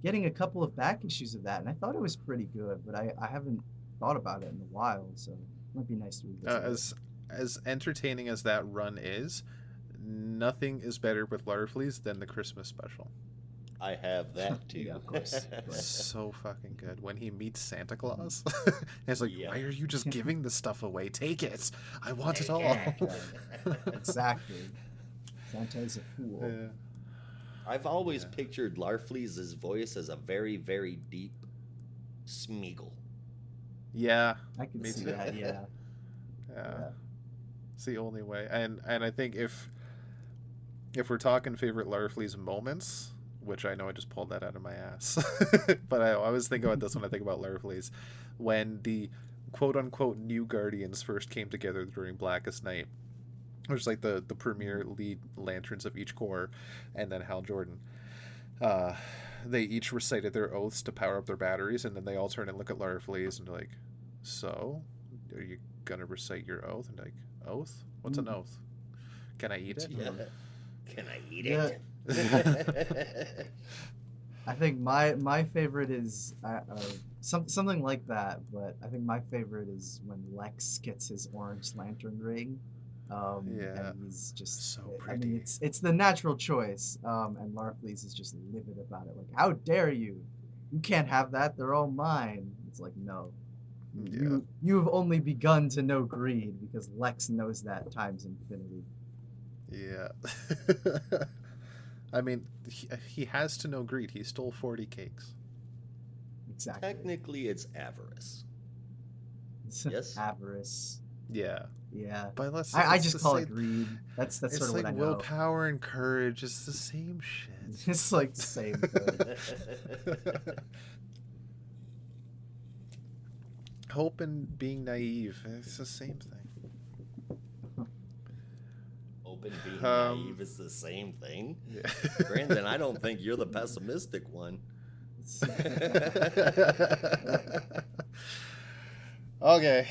getting a couple of back issues of that, and I thought it was pretty good. But I haven't thought about it in a while, so it might be nice to revisit it. As entertaining as that run is, nothing is better with Larfleeze than the Christmas special. I have that Yeah, too. of course, of course. So fucking good when he meets Santa Mhm. Claus. And it's like, why Yep. are you just giving this stuff away? Take it. I want it Take all. it. Right. Exactly. Santa is a fool. Yeah. I've always Yeah. pictured Larfleeze's voice as a very, very deep Smeagol. Yeah, I can me see too. that. Yeah. Yeah, Yeah. it's the only way. And I think if we're talking favorite Larfleeze moments, which I know I just pulled that out of my ass, but I always think about this when I think about Larfleeze, when the quote unquote new Guardians first came together during Blackest Night, which is like the premier lead lanterns of each corps, and then Hal Jordan. Uh, they each recited their oaths to power up their batteries, and then they all turn and look at Larfleeze and they're like, "So, are you gonna recite your oath?" And like, "Oath? What's an Mm. oath? Can I eat it?" Yeah. Can I eat Yeah. it? I think my favorite is something like that, but I think my favorite is when Lex gets his orange lantern ring, Yeah, and he's just. so I mean, pretty. it's the natural choice, and Larfleeze is just livid about it. Like, how dare you? You can't have that. They're all mine. It's like, no, Yeah, you've only begun to know greed because Lex knows that times infinity. yeah. I mean, he has to know greed. He stole 40 cakes. Exactly. Technically, it's avarice. It's Yes? avarice. Yeah, Yeah. but let's. I It's just the call it same. greed. That's sort It's of what like I know. willpower and courage. It's the same shit. It's like same thing. Hope and being naive. It's the same thing. Open being Um, naive is the same thing. Yeah. Brandon, I don't think you're the pessimistic one. Okay,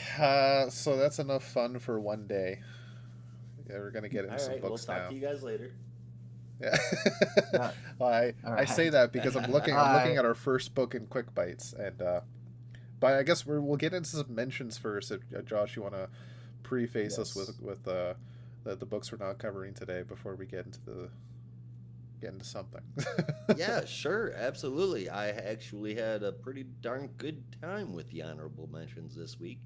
so that's enough fun for one day. Yeah, we're gonna get into All some right, we'll books talk now. to you guys later. Yeah. Yeah. Well, All I say right. that because I'm looking All I'm looking right. at our first book in Quick Bites, and but I guess we'll get into some mentions first. If Josh, you want to preface us Yes. with the books we're not covering today before we get into something. Yeah, sure, absolutely. I actually had a pretty darn good time with the honorable mentions this week.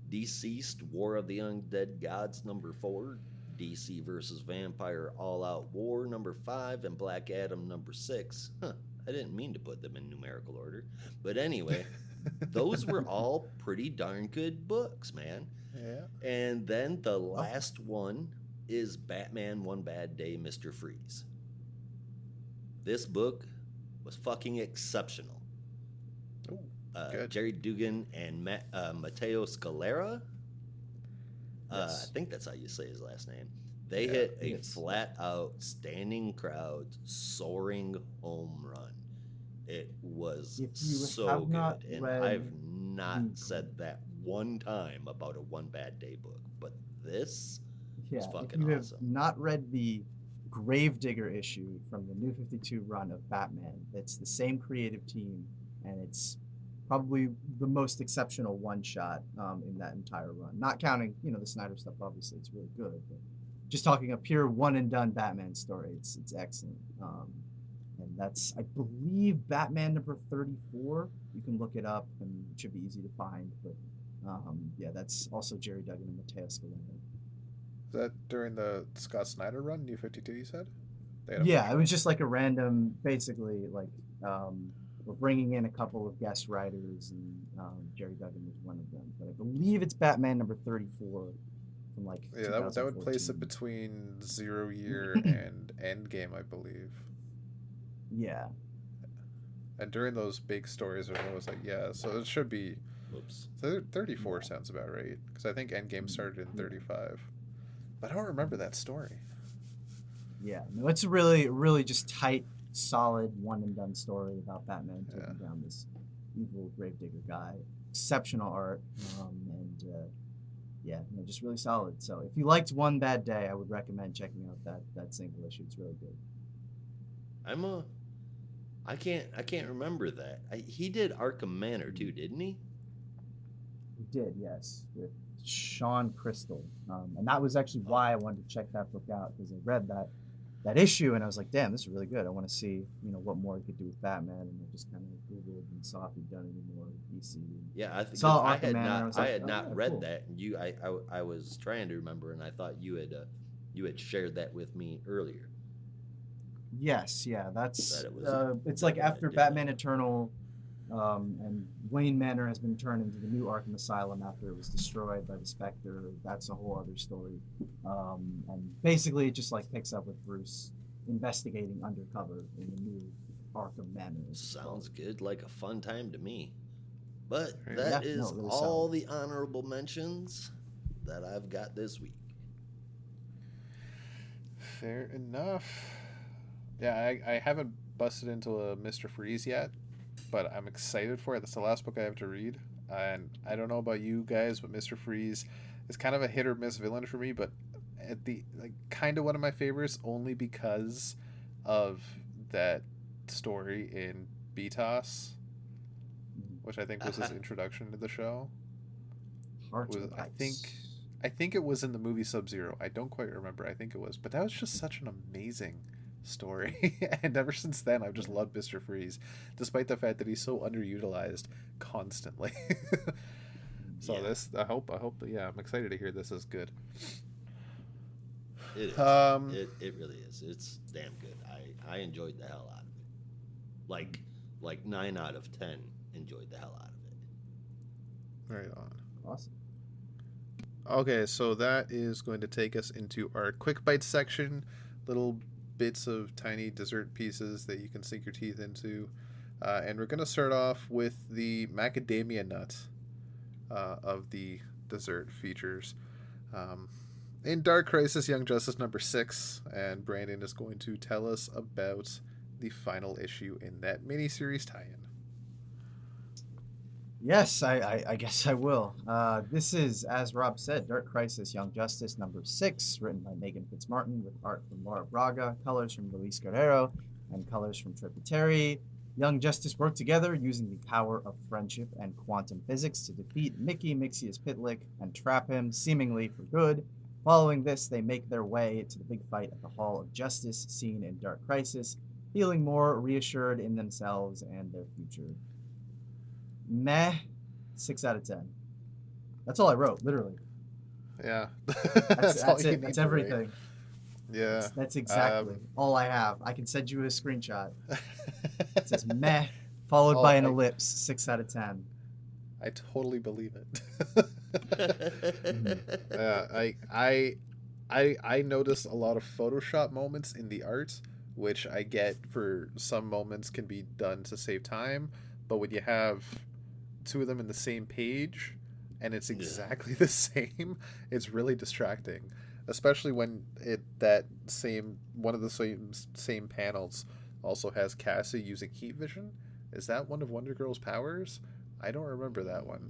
Deceased War of the Undead Gods #4, DC versus Vampire All Out War #5, and Black Adam #6. Huh, I didn't mean to put them in numerical order. But anyway, those were all pretty darn good books, man. Yeah. And then the Oh, last one is Batman One Bad Day, Mr. Freeze. This book was fucking exceptional. Ooh, good. Jerry Dugan and Matteo Scalera. I yes. think that's how you say his last name. They Yeah, hit a yes. flat out standing crowd soaring home run. It was If you so have not good. And read I've not the said that one time about a One Bad Day book, but this Yeah, was if fucking you have awesome. not read the Gravedigger issue from the New 52 run of Batman, it's the same creative team, and it's probably the most exceptional one shot in that entire run. Not counting, the Snyder stuff. Obviously, it's really good, but just talking a pure one and done Batman story, it's excellent. And that's, I believe, Batman #34. You can look it up, and it should be easy to find. But yeah, that's also Jerry Duggan and Matteo Scalera. Is that during the Scott Snyder run, New 52, you said? They had a Yeah, bunch it of was just like a random, basically, like we're bringing in a couple of guest writers, and Jerry Duggan was one of them. But I believe it's Batman #34 from like Yeah, that would place it 2014. between Zero Year and Endgame, I believe. Yeah, And during those big stories, I was like, yeah, so it should be Oops. 34 yeah, sounds about right because I think Endgame started in yeah, 35, but I don't remember that story. yeah. No, it's really, really just tight, solid, one and done story about Batman Yeah, taking down this evil gravedigger guy. Exceptional art, and yeah, just really solid. So if you liked One Bad Day, I would recommend checking out that single issue. It's really good. I can't remember that. He did Arkham Manor too, didn't he? He did, yes, with Sean Crystal, and that was actually why I wanted to check that book out, because I read that issue and I was like, damn, this is really good. I want to see what more he could do with Batman, and I just kind of googled and saw if he'd done any more with DC. Yeah, I think Saw I Arkham had Manor, not I I had was like, not oh, read cool. that, and I was trying to remember, and I thought you had shared that with me earlier. Yes, yeah, that's That it was it's like Batman after did Batman Eternal, and Wayne Manor has been turned into the new Arkham Asylum after it was destroyed by the Spectre. That's a whole other story, and basically it just like picks up with Bruce investigating undercover in the new Arkham Manor. Sounds good, like a fun time to me. But Right. that Yeah, is no, really all solid. the honorable mentions that I've got this week. Fair enough. Yeah, I haven't busted into a Mr. Freeze yet, but I'm excited for it. That's the last book I have to read. And I don't know about you guys, but Mr. Freeze is kind of a hit or miss villain for me, but at the kind of one of my favorites only because of that story in BTOS, which I think was his introduction to the show. Heart Was of I think Ice. I think it was in the movie Sub-Zero. I don't quite remember. I think it was, but that was just such an amazing story. And ever since then, I've just loved Mr. Freeze, despite the fact that he's so underutilized constantly. So Yeah. I hope, yeah, I'm excited to hear this is good. It is. Um, It really is. It's damn good. I enjoyed the hell out of it. Like 9 out of 10 enjoyed the hell out of it. right on. Awesome. Okay, so that is going to take us into our quick bites section. Little bits of tiny dessert pieces that you can sink your teeth into. And we're going to start off with the macadamia nut of the dessert features. In Dark Crisis Young Justice number 6, and Brandon is going to tell us about the final issue in that miniseries tie-in. Yes, I guess I will. This is, as Rob said, Dark Crisis Young Justice number 6, written by Megan Fitzmartin, with art from Laura Braga, colors from Luis Guerrero, and colors from Tributary. Young Justice work together using the power of friendship and quantum physics to defeat Mickey Mixius Pitlick and trap him, seemingly for good. Following this, they make their way to the big fight at the Hall of Justice, seen in Dark Crisis, feeling more reassured in themselves and their future. Meh, 6 out of 10. That's all I wrote, literally. Yeah. That's all you it. need That's to write. everything. Yeah. That's exactly all I have. I can send you a screenshot. It says meh, followed by an ellipse, 6 out of 10. I totally believe it. I notice a lot of Photoshop moments in the art, which I get for some moments can be done to save time, but when you have two of them in the same page and it's exactly the same, it's really distracting, especially when one of the same panels also has Cassie using heat vision. Is that one of Wonder Girl's powers? I don't remember that one.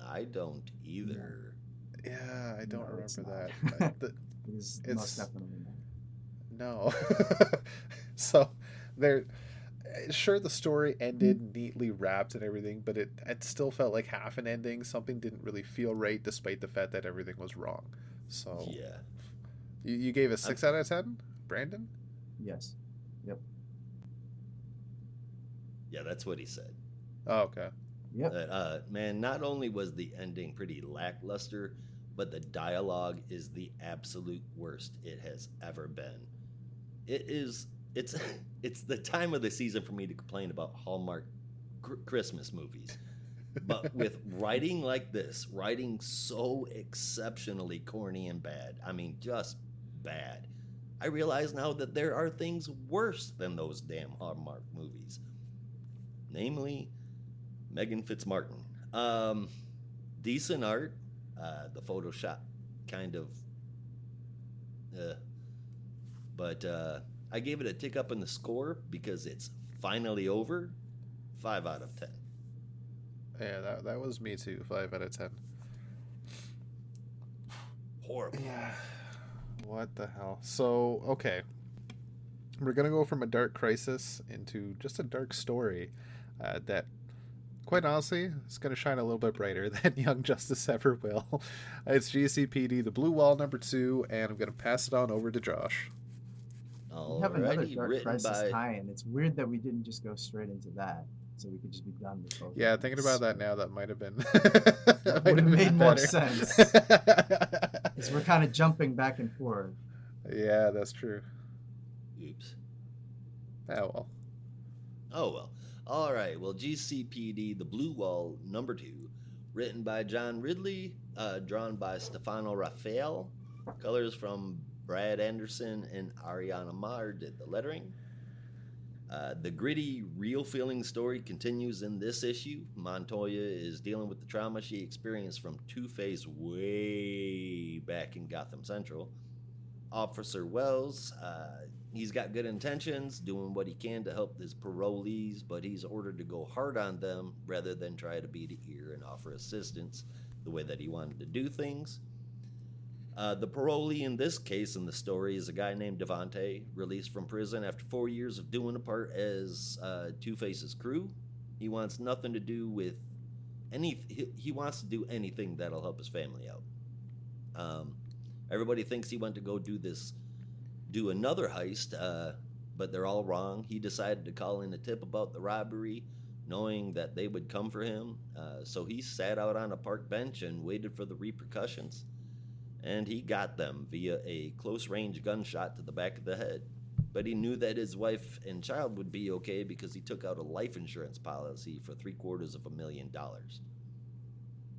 I don't either. Yeah, I don't it's remember not. that. It's It's- most definitely not. No. So there, sure, the story ended neatly wrapped and everything, but it still felt like half an ending. Something didn't really feel right, despite the fact that everything was wrong. So Yeah. you gave a 6 out of 10, Brandon? Yes. Yep. Yeah, that's what he said. Oh, okay. Yep. Man, not only was the ending pretty lackluster, but the dialogue is the absolute worst it has ever been. It's the time of the season for me to complain about Hallmark Christmas movies. But with writing like this, writing so exceptionally corny and bad, I mean, just bad, I realize now that there are things worse than those damn Hallmark movies. Namely, Megan Fitzmartin. Decent art. The Photoshop kind of... But I gave it a tick up in the score because it's finally over. 5 out of 10. Yeah, that was me too. 5 out of 10. Horrible. Yeah. What the hell? So, okay. We're going to go from a dark crisis into just a dark story that, quite honestly, is going to shine a little bit brighter than Young Justice ever will. It's GCPD, The Blue Wall #2, and I'm going to pass it on over to Josh. We have another Alrighty, Dark written Crisis by tie-in. It's weird that we didn't just go straight into that, so we could just be done with both. Yeah, of thinking these. about that now, that might have been. That would have made more better. sense. Because we're kind of jumping back and forth. Yeah, that's true. Oops. Oh, well. Oh well. All right. Well, GCPD: The Blue Wall #2, written by John Ridley, drawn by Stefano Raffaele, colors from Brad Anderson and Ariana Maher did the lettering. The gritty, real-feeling story continues in this issue. Montoya is dealing with the trauma she experienced from Two-Face way back in Gotham Central. Officer Wells, he's got good intentions, doing what he can to help his parolees, but he's ordered to go hard on them rather than try to be the ear and offer assistance the way that he wanted to do things. The parolee in this case in the story is a guy named Devante, released from prison after 4 years of doing a part as Two-Face's crew. He wants nothing to do with he wants to do anything that'll help his family out. Everybody thinks he went to go do another heist, but they're all wrong. He decided to call in a tip about the robbery, knowing that they would come for him. So he sat out on a park bench and waited for the repercussions. And he got them via a close-range gunshot to the back of the head. But he knew that his wife and child would be okay because he took out a life insurance policy for $750,000.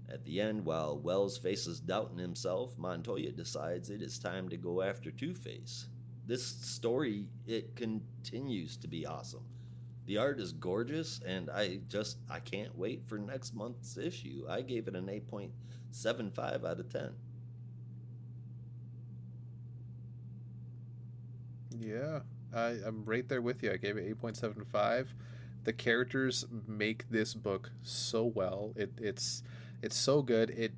At the end, while Wells faces doubt in himself, Montoya decides it is time to go after Two-Face. This story, it continues to be awesome. The art is gorgeous, and I can't wait for next month's issue. I gave it an 8.75 out of 10. Yeah, I'm right there with you. I gave it 8.75. The characters make this book so well. It's so good. It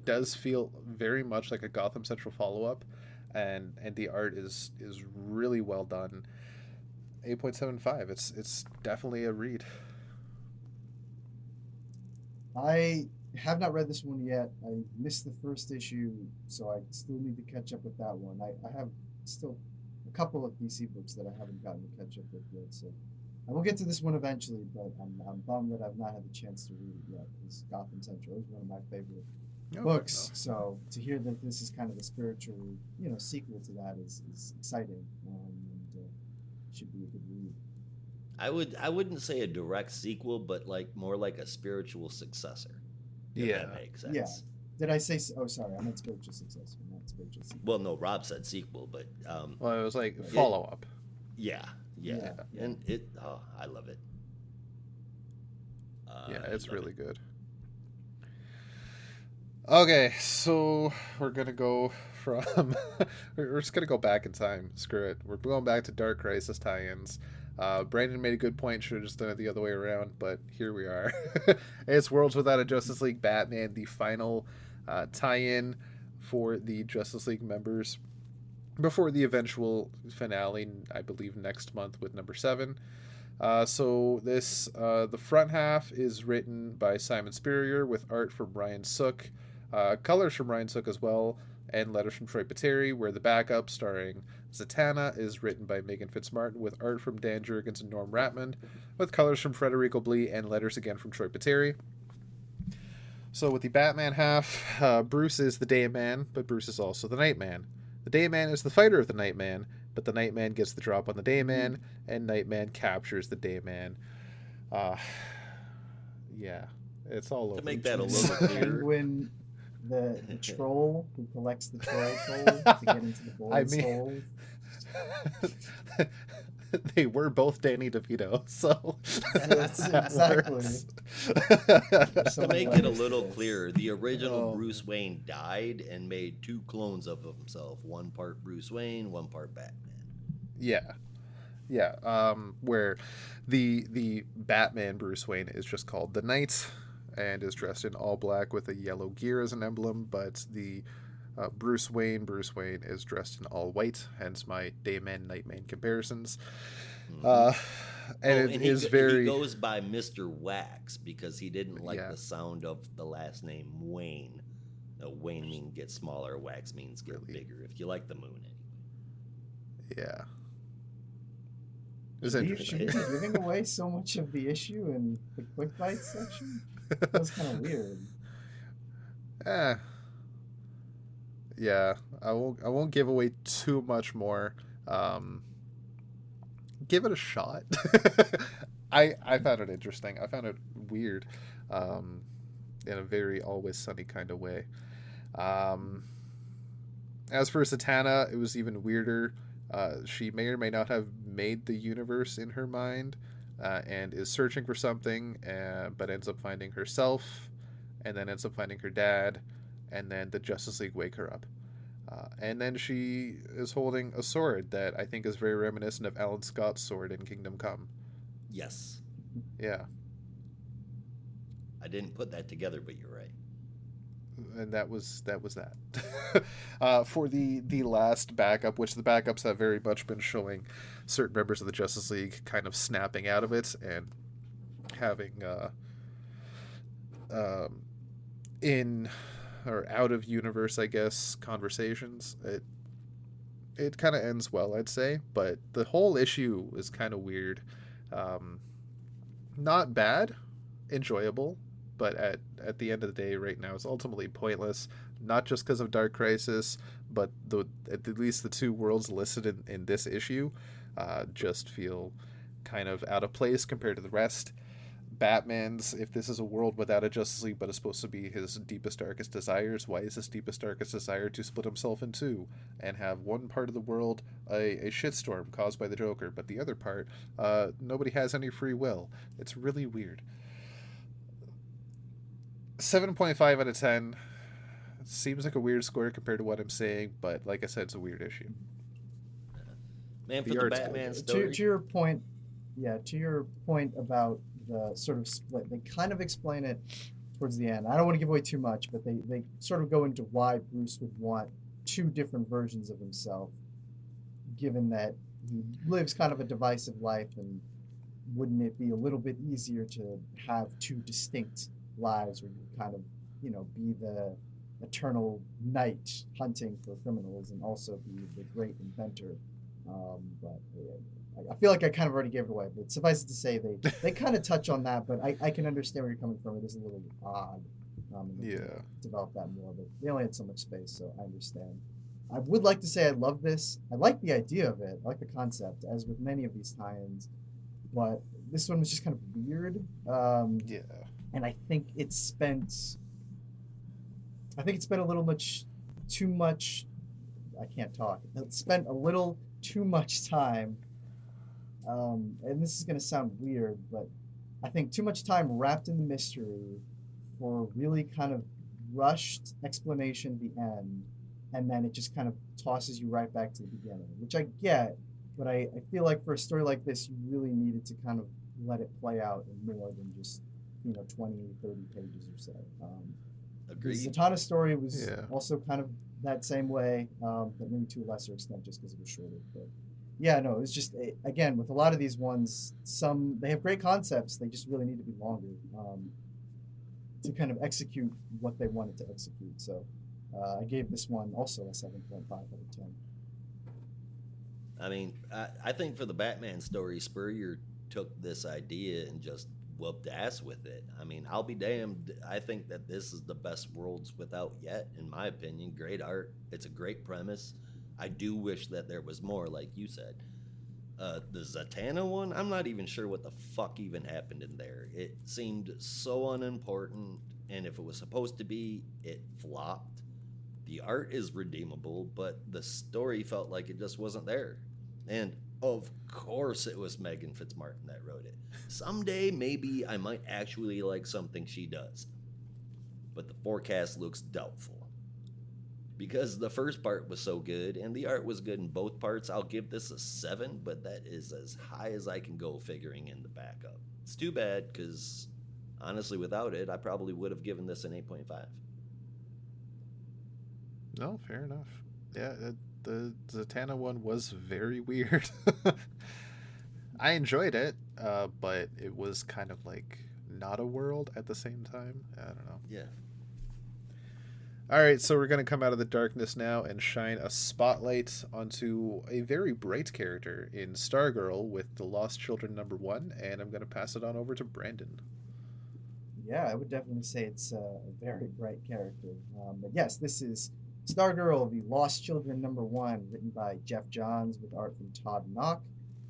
does feel very much like a Gotham Central follow-up, and the art is really well done. 8.75. It's definitely a read. I have not read this one yet. I missed the first issue, so I still need to catch up with that one. I have still a couple of DC books that I haven't gotten to catch up with yet, so I will get to this one eventually, but I'm bummed that I've not had the chance to read it yet, because Gotham Central is one of my favorite books. So to hear that this is kind of a spiritual, sequel to that is exciting, and should be a good read. I wouldn't say a direct sequel, but more like a spiritual successor. If Yeah. that makes sense. Yeah. Did I say? Oh, sorry. I meant spiritual successor, not spiritual sequel. Well, no, Rob said sequel, but Well, it was like follow-up. yeah. And I love it. Yeah, it's really good. Okay, so we're gonna go from we're just gonna go back in time. Screw it. We're going back to Dark Crisis tie-ins. Brandon made a good point. Should have just done it the other way around, but here we are. It's Worlds Without a Justice League Batman, the final tie-in for the Justice League members before the eventual finale, I believe next month with #7. So this the front half is written by Simon Spurrier with art from Ryan Sook, colors from Ryan Sook as well, and letters from Troy Pateri, where the backup starring Zatanna is written by Megan Fitzmartin with art from Dan Jurgens and Norm Ratman, with colors from Federico Blee and letters again from Troy Pateri. So with the Batman half, Bruce is the Day Man, but Bruce is also the Nightman. The Day Man is the fighter of the Nightman, but the Nightman gets the drop on the Day Man, and Nightman captures the Day Man. Yeah, it's all over. To make that a little clearer. Penguin, the troll who collects the troll to get into the boys' hole. They were both Danny DeVito, so that's exactly. To make it a little clearer, the original Bruce Wayne died and made 2 clones of himself. One part Bruce Wayne, one part Batman. Yeah. Where the Batman Bruce Wayne is just called the Knight, and is dressed in all black with a yellow gear as an emblem, but the Bruce Wayne is dressed in all white, hence my Dayman Nightman comparisons. Hmm. Uh, and Oh, it and is he very, goes by Mr. Wax because he didn't like yeah, the sound of the last name Wayne. Wayne means get smaller, Wax means get really, bigger. If you like the moon, anyway. yeah, it's Should we interesting. be giving away so much of the issue in the quick bites section? Feels kind of weird. eh, yeah, I won't give away too much more. Um, give it a shot. I found it interesting. I found it weird, um, in a very always sunny kind of way. Um, as for Satana, it was even weirder. She may or may not have made the universe in her mind, and is searching for something, but ends up finding herself, and then ends up finding her dad, and then the Justice League wake her up. And then she is holding a sword that I think is very reminiscent of Alan Scott's sword in Kingdom Come. Yes, Yeah, I didn't put that together, but you're right. and that. For the last backup, which the backups have very much been showing certain members of the Justice League kind of snapping out of it and having um, in or out of universe, I guess, conversations. It kind of ends well, I'd say, but the whole issue is kind of weird. Um, Not bad, enjoyable, but at the end of the day, right now, it's ultimately pointless. Not just because of Dark Crisis, but at least the two worlds listed in this issue just feel kind of out of place compared to the rest. Batman's, if this is a world without a Justice League but is supposed to be his deepest, darkest desires, why is his deepest, darkest desire to split himself in two and have one part of the world a shitstorm caused by the Joker, but the other part, nobody has any free will? It's really weird. 7.5 out of 10. Seems like a weird score compared to what I'm saying, but like I said, it's a weird issue. Man, for The the art's good. Batman To story. your point, yeah, to your point about the sort of split, they kind of explain it towards the end. I don't want to give away too much, but they sort of go into why Bruce would want two different versions of himself, given that he lives kind of a divisive life, and wouldn't it be a little bit easier to have two distinct lives where you kind of, be the eternal knight hunting for criminals and also be the great inventor. But I feel like I kind of already gave it away, but suffice it to say, they kind of touch on that, but I can understand where you're coming from. It is a little odd. And they Yeah. develop that more, but they only had so much space, so I understand. I would like to say I love this. I like the idea of it. I like the concept, as with many of these tie-ins, but this one was just kind of weird. Yeah. And I think it's spent. I think it spent a little much, too much. I can't talk. It spent a little too much time. And this is going to sound weird, but I think too much time wrapped in the mystery for really kind of rushed explanation at the end, and then it just kind of tosses you right back to the beginning, which I get, but I feel like for a story like this, you really needed to kind of let it play out in more than just, 20, 30 pages or so. The Agreed. Zatanna story was Yeah. also kind of that same way, but maybe to a lesser extent just because it was shorter. But yeah, no, it was just, again, with a lot of these ones, some they have great concepts, they just really need to be longer to kind of execute what they wanted to execute. So I gave this one also a 7.5 out of 10. I mean, I think for the Batman story, Spurrier took this idea and just whooped ass with it. I mean, I'll be damned. I think that this is the best Worlds Without yet, in my opinion. Great art. It's a great premise. I do wish that there was more, like you said. The Zatanna one, I'm not even sure what the fuck even happened in there. It seemed so unimportant, and if it was supposed to be, it flopped. The art is redeemable, but the story felt like it just wasn't there. And of course it was Megan Fitzmartin that wrote it. Someday, maybe I might actually like something she does. But the forecast looks doubtful. Because the first part was so good and the art was good in both parts, I'll give this a 7, but that is as high as I can go figuring in the backup. It's too bad because honestly, without it, I probably would have given this an 8.5. No, fair enough. Yeah, the Zatanna one was very weird. I enjoyed it, but it was kind of like not a world at the same time. I don't know. Yeah. All right, so we're going to come out of the darkness now and shine a spotlight onto a very bright character in Stargirl with the Lost Children #1, and I'm going to pass it on over to Brandon. Yeah, I would definitely say it's a very bright character. But yes, this is Stargirl, the Lost Children #1, written by Jeff Johns with art from Todd Knock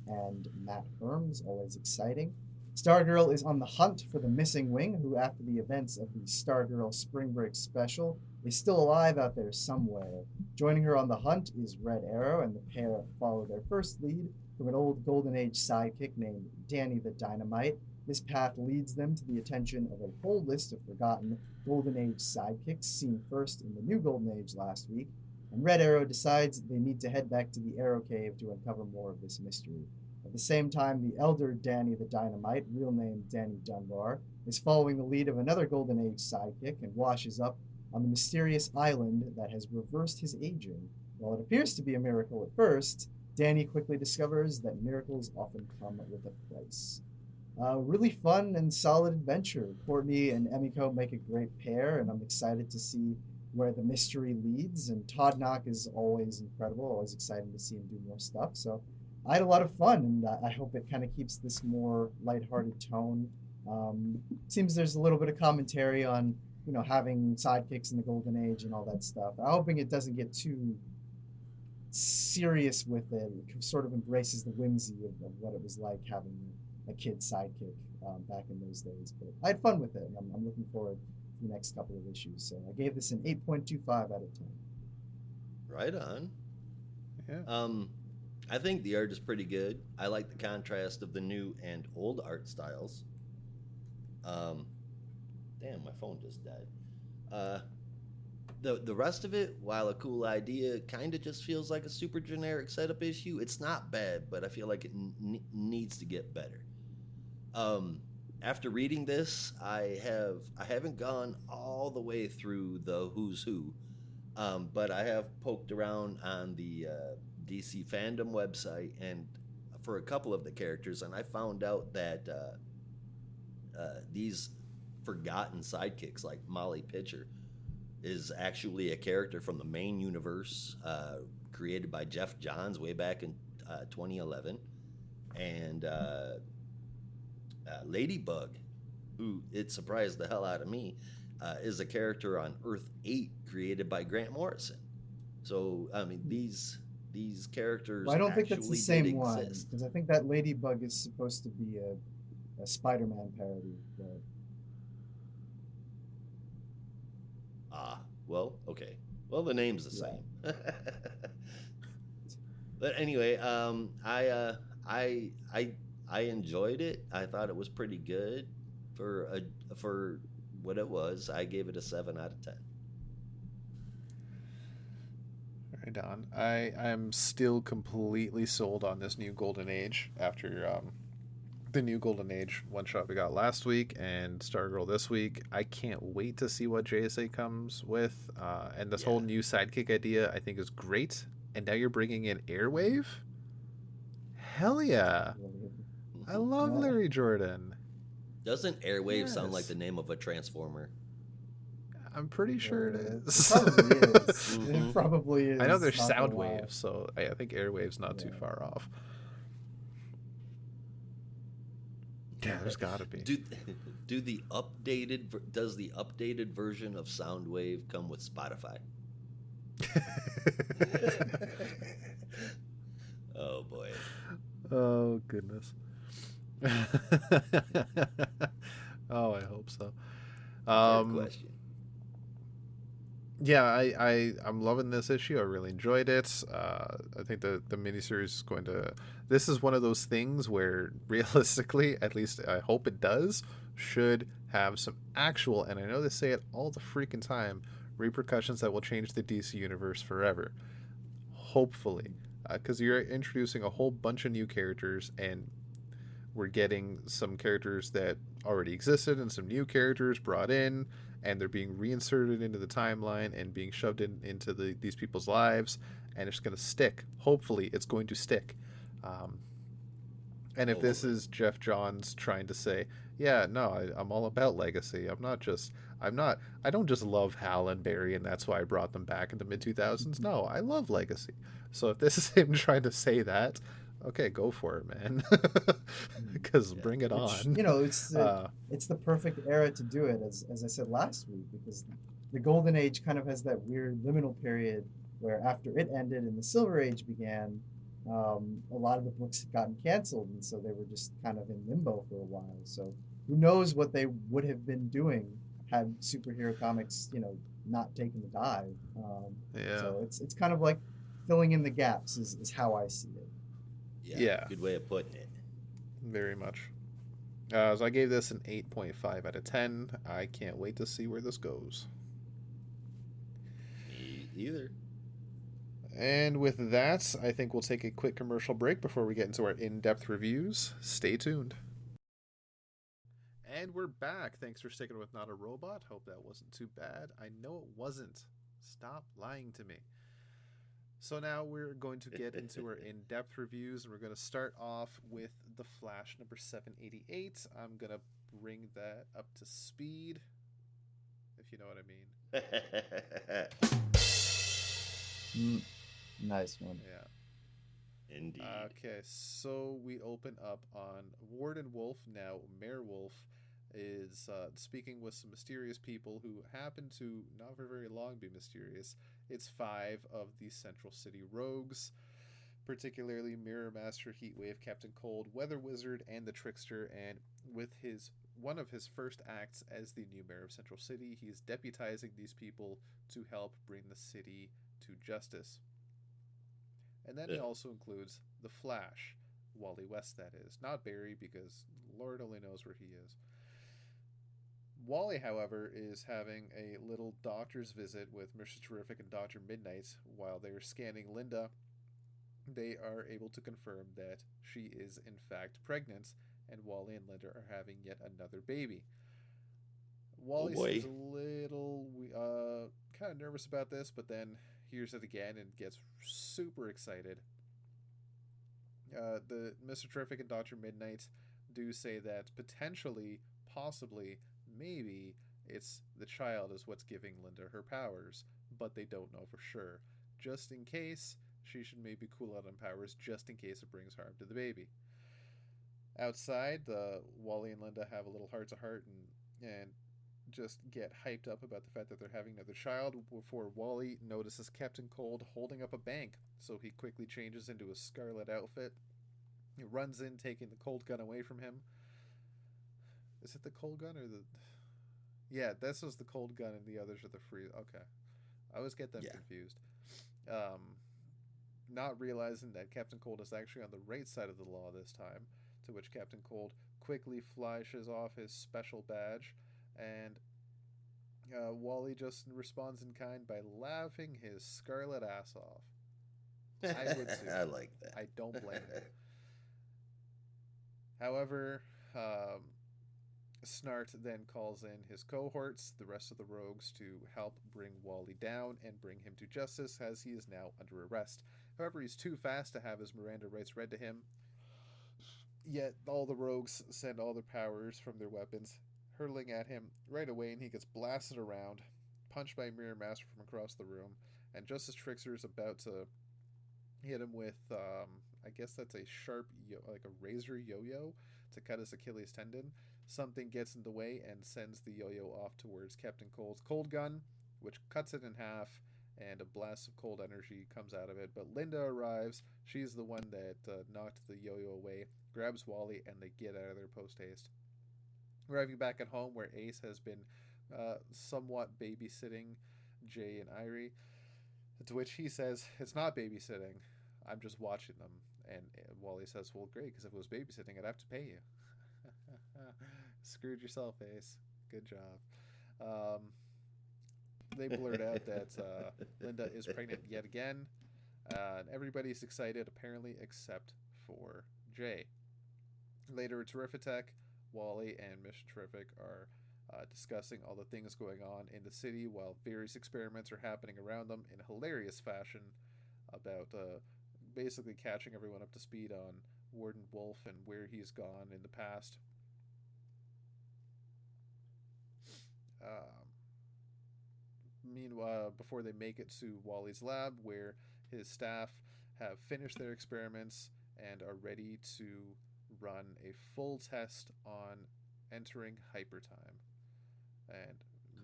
and Matt Herms, always exciting. Stargirl is on the hunt for the missing wing, who, after the events of the Stargirl Spring Break special, is still alive out there somewhere. Joining her on the hunt is Red Arrow, and the pair follow their first lead from an old Golden Age sidekick named Danny the Dynamite. This path leads them to the attention of a whole list of forgotten Golden Age sidekicks seen first in the new Golden Age last week, and Red Arrow decides they need to head back to the Arrow Cave to uncover more of this mystery. At the same time, the elder Danny the Dynamite, real name Danny Dunbar, is following the lead of another Golden Age sidekick and washes up on the mysterious island that has reversed his aging. While it appears to be a miracle at first, Danny quickly discovers that miracles often come with a price. Really fun and solid adventure. Courtney and Emiko make a great pair, and I'm excited to see where the mystery leads. And Todd Knock is always incredible. Always exciting to see him do more stuff. So I had a lot of fun, and I hope it kind of keeps this more lighthearted tone. Seems there's a little bit of commentary on, having sidekicks in the Golden Age and all that stuff. I'm hoping it doesn't get too serious with it. It sort of embraces the whimsy of what it was like having a kid sidekick back in those days. But I had fun with it, and I'm looking forward to the next couple of issues. So I gave this an 8.25 out of 10. Right on. Yeah. I think the art is pretty good. I like the contrast of the new and old art styles. Damn, my phone just died. The rest of it, while a cool idea, kind of just feels like a super generic setup issue. It's not bad, but I feel like it needs to get better. After reading this, I haven't gone all the way through the Who's Who, but I have poked around on the DC fandom website and for a couple of the characters, and I found out that these forgotten sidekicks like Molly Pitcher is actually a character from the main universe created by Jeff Johns way back in 2011. And Ladybug, who it surprised the hell out of me, is a character on Earth 8 created by Grant Morrison. So, I mean, these characters Well, I don't think that's the same one, exist. because I think that Ladybug is supposed to be a Spider-Man parody. But Well, okay. Well, the name's the same. But anyway, I enjoyed it. I thought it was pretty good for what it was. I gave it a 7 out of 10. Right on. I'm still completely sold on this new Golden Age after the new Golden Age one shot we got last week and Stargirl this week. I can't wait to see what JSA comes with. And this whole new sidekick idea I think is great. And now you're bringing in Airwave? Hell yeah. I love Larry Jordan. Doesn't Airwave sound like the name of a transformer? I'm pretty sure it is. It probably is. Mhm. It probably is. I know there's not gonna sound lie. waves, so I think Airwave's not too far off. Yeah, there's gotta be. Does the updated version of Soundwave come with Spotify? Oh boy. Oh goodness. Oh, I hope so. Fair question. Yeah, I'm loving this issue. I really enjoyed it. I think the miniseries is going to. This is one of those things where, realistically, at least I hope it does, should have some actual, and I know they say it all the freaking time, repercussions that will change the DC universe forever. Hopefully, because you're introducing a whole bunch of new characters, and we're getting some characters that already existed and some new characters brought in, and they're being reinserted into the timeline and being shoved into these people's lives, and it's going to stick. Hopefully, it's going to stick. Um, and if this Hopefully. is Jeff Johns trying to say, yeah, no, I'm all about legacy. I'm not, I don't just love Hal and Barry and that's why I brought them back in the mid 2000s. No, I love legacy. So if this is him trying to say that, okay, go for it, man. Because Yeah. bring it Which, on. you know, it's the perfect era to do it, as I said last week, because the Golden Age kind of has that weird liminal period where after it ended and the Silver Age began, a lot of the books had gotten canceled, and so they were just kind of in limbo for a while. So who knows what they would have been doing had superhero comics, you know, not taken the dive. Yeah. So it's kind of like filling in the gaps is how I see it. Yeah. Yeah. Good way of putting it. Very much. So I gave this an 8.5 out of 10. I can't wait to see where this goes. Me either. And with that, I think we'll take a quick commercial break before we get into our in-depth reviews. Stay tuned. And we're back. Thanks for sticking with Not a Robot. Hope that wasn't too bad. I know it wasn't. Stop lying to me. So now we're going to get into our in-depth reviews, and we're going to start off with The Flash number 788. I'm going to bring that up to speed, if you know what I mean. Nice one. Yeah. Indeed. Okay, so we open up on Warden Wolf. Now, Mayor Wolf is speaking with some mysterious people who happen to not for very long be mysterious. It's 5 of the Central City rogues, particularly Mirror Master, Heatwave, Captain Cold, Weather Wizard, and the Trickster. And with one of his first acts as the new mayor of Central City, he's deputizing these people to help bring the city to justice. And then he also includes the Flash, Wally West, that is. Not Barry, because Lord only knows where he is. Wally, however, is having a little doctor's visit with Mr. Terrific and Dr. Midnight. While they are scanning Linda, they are able to confirm that she is in fact pregnant, and Wally and Linda are having yet another baby. Wally seems a little kind of nervous about this, but then hears it again and gets super excited. The Mr. Terrific and Dr. Midnight do say that potentially, possibly, maybe it's the child is what's giving Linda her powers, but they don't know for sure. Just in case, she should maybe cool out on powers, just in case it brings harm to the baby. Outside, Wally and Linda have a little heart-to-heart and just get hyped up about the fact that they're having another child before Wally notices Captain Cold holding up a bank, so he quickly changes into a scarlet outfit. He runs in, taking the cold gun away from him. Is it the cold gun or the... Yeah, this was the cold gun and the others are the free... Okay. I always get them confused. Not realizing that Captain Cold is actually on the right side of the law this time, to which Captain Cold quickly flashes off his special badge, and Wally just responds in kind by laughing his scarlet ass off. I would too. I like that. I don't blame him. However, Snart then calls in his cohorts, the rest of the rogues, to help bring Wally down and bring him to justice, as he is now under arrest. However, he's too fast to have his Miranda rights read to him. Yet all the rogues send all their powers from their weapons, hurtling at him right away, and he gets blasted around, punched by Mirror Master from across the room. And just as Trickster is about to hit him with, I guess that's a sharp, like a razor yo-yo to cut his Achilles tendon, something gets in the way and sends the yo-yo off towards Captain Cold's cold gun, which cuts it in half, and a blast of cold energy comes out of it. But Linda arrives. She's the one that knocked the yo-yo away, grabs Wally, and they get out of there post-haste. Arriving back at home, where Ace has been somewhat babysitting Jay and Irie, to which he says, "It's not babysitting. I'm just watching them." And Wally says, "Well, great, because if it was babysitting, I'd have to pay you." Screwed yourself, Ace. Good job. They blurt out that Linda is pregnant yet again. And everybody's excited, apparently, except for Jay. Later at Terrifitech, Wally and Mission Terrific are discussing all the things going on in the city while various experiments are happening around them in hilarious fashion about basically catching everyone up to speed on Warden Wolf and where he's gone in the past. Um, Meanwhile, before they make it to Wally's lab, where his staff have finished their experiments and are ready to run a full test on entering hypertime. And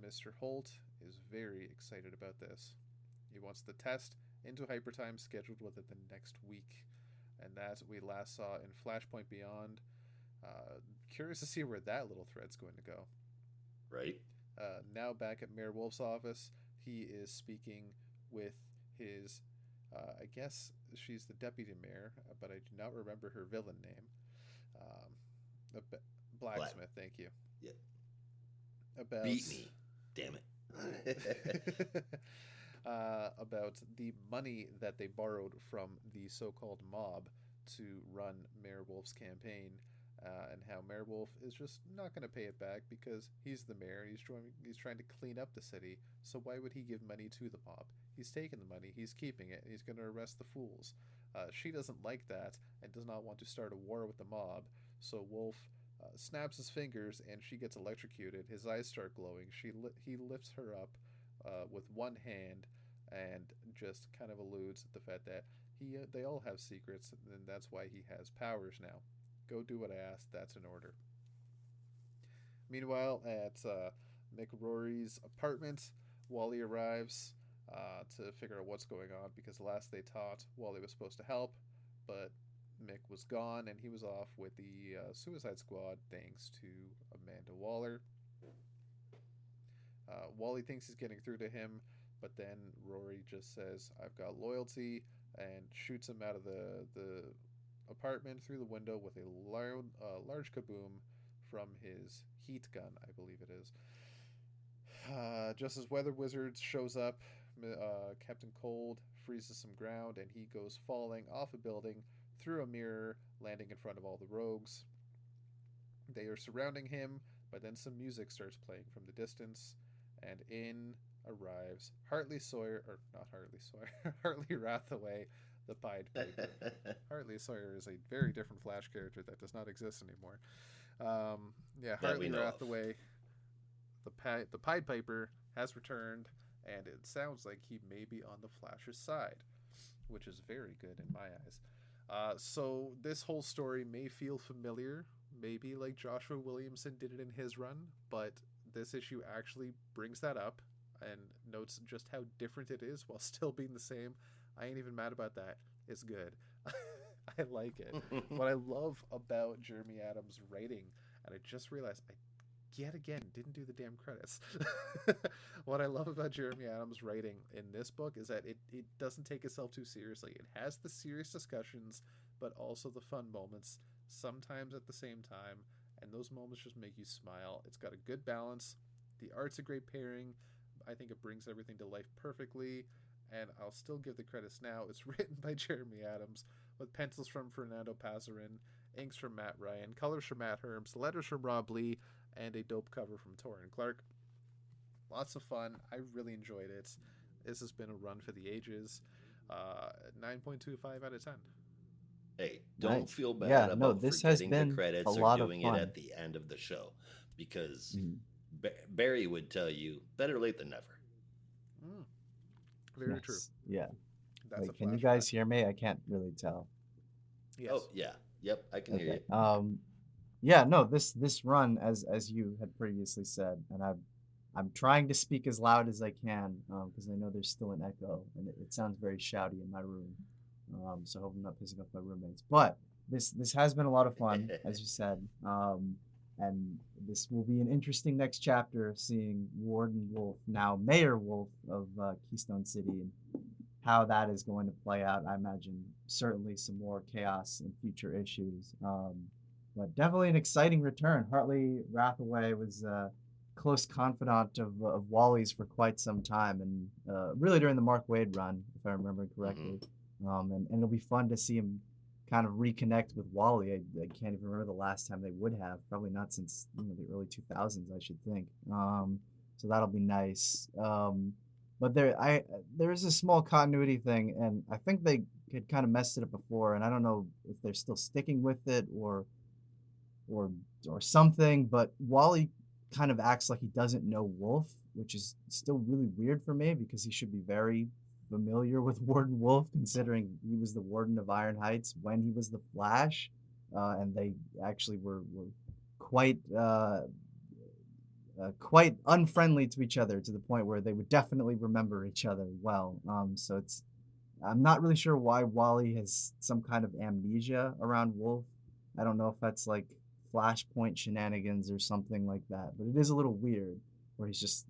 Mr. Holt is very excited about this. He wants the test into hypertime scheduled within the next week. And that's what we last saw in Flashpoint Beyond. Curious to see where that little thread's going to go. Right. Now back at Mayor Wolf's office, he is speaking with his, I guess she's the deputy mayor, but I do not remember her villain name. Blacksmith, thank you. Yeah. About Beat me. Damn it. about the money that they borrowed from the so-called mob to run Mayor Wolf's campaign, and how Mayor Wolf is just not going to pay it back because he's the mayor. He's trying to clean up the city. So why would he give money to the mob? He's taking the money. He's keeping it. And he's going to arrest the fools. She doesn't like that and does not want to start a war with the mob. So Wolf snaps his fingers and she gets electrocuted. His eyes start glowing. He lifts her up with one hand and just kind of alludes to the fact that they all have secrets, and that's why he has powers now. Go do what I asked. That's an order. Meanwhile, at Mick Rory's apartment, Wally arrives to figure out what's going on because last they taught, Wally was supposed to help, but Mick was gone and he was off with the Suicide Squad thanks to Amanda Waller. Wally thinks he's getting through to him, but then Rory just says, "I've got loyalty," and shoots him out of the apartment through the window with a large kaboom from his heat gun, I believe it is. Just as Weather Wizard shows up, Captain Cold freezes some ground and he goes falling off a building through a mirror, landing in front of all the rogues. They are surrounding him, but then some music starts playing from the distance, and in arrives Hartley Rathaway, the Pied Piper. Hartley Sawyer is a very different Flash character that does not exist anymore. Hartley Rathaway, the Pied Piper, has returned, and it sounds like he may be on the Flash's side, which is very good in my eyes. So this whole story may feel familiar, maybe like Joshua Williamson did it in his run, but this issue actually brings that up and notes just how different it is while still being the same. I ain't even mad about that. It's good. I like it. What I love about Jeremy Adams' writing, and I just realized I yet again didn't do the damn credits. What I love about Jeremy Adams' writing in this book is that it doesn't take itself too seriously. It has the serious discussions, but also the fun moments, sometimes at the same time, and those moments just make you smile. It's got a good balance. The art's a great pairing. I think it brings everything to life perfectly, and I'll still give the credits now. It's written by Jeremy Adams, with pencils from Fernando Pasarin, inks from Matt Ryan, colors from Matt Herms, letters from Rob Lee, and a dope cover from Torrin Clark. Lots of fun. I really enjoyed it. This has been a run for the ages. 9.25 out of 10. Hey, don't Nice. feel bad Yeah, no, about this has forgetting the been credits a or lot of doing it fun. at the end of the show, because Mhm. Barry would tell you, better late than never. Very true. Yes. Yeah. That's a Wait, can you flashback. guys hear me? I can't really tell. Yes. Oh, yeah. Yep, I can hear Okay. you. Yeah, no, this run, as you had previously said, and I'm trying to speak as loud as I can, because I know there's still an echo, and it sounds very shouty in my room. So I hope I'm not pissing off my roommates. But this has been a lot of fun, as you said. And this will be an interesting next chapter, seeing Warden Wolf, now Mayor Wolf of Keystone City, and how that is going to play out. I imagine certainly some more chaos in future issues. But definitely an exciting return. Hartley Rathaway was a close confidant of Wally's for quite some time, and really during the Mark Waid run, if I remember correctly. And it'll be fun to see him kind of reconnect with Wally. I can't even remember the last time they would have. Probably not since the early 2000s, I should think. So that'll be nice. But there is a small continuity thing, and I think they had kind of messed it up before, and I don't know if they're still sticking with it or or something. But Wally kind of acts like he doesn't know Wolf, which is still really weird for me because he should be very familiar with Warden Wolf, considering he was the Warden of Iron Heights when he was the Flash, and they actually were quite quite unfriendly to each other to the point where they would definitely remember each other well. So I'm not really sure why Wally has some kind of amnesia around Wolf. I don't know if that's like Flashpoint shenanigans or something like that, but it is a little weird where he's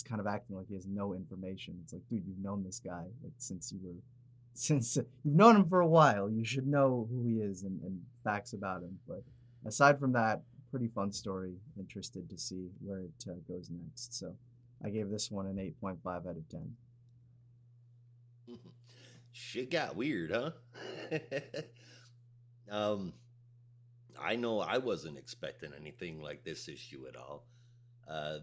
kind of acting like he has no information. It's like, dude, you've known this guy like since you've known him for a while. You should know who he is and facts about him. But aside from that, pretty fun story. Interested to see where it goes next. So I gave this one an 8.5 out of 10. Shit got weird, huh? I know I wasn't expecting anything like this issue at all.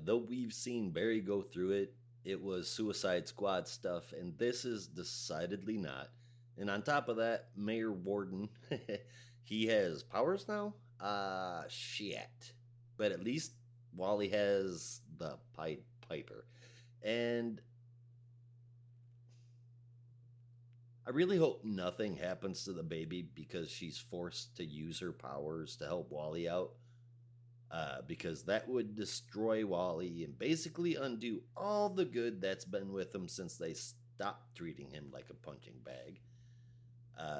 Though we've seen Barry go through it, it was Suicide Squad stuff, and this is decidedly not. And on top of that, Mayor Warden, he has powers now? Shit. But at least Wally has the Piper. And I really hope nothing happens to the baby because she's forced to use her powers to help Wally out. Because that would destroy Wally and basically undo all the good that's been with him since they stopped treating him like a punching bag.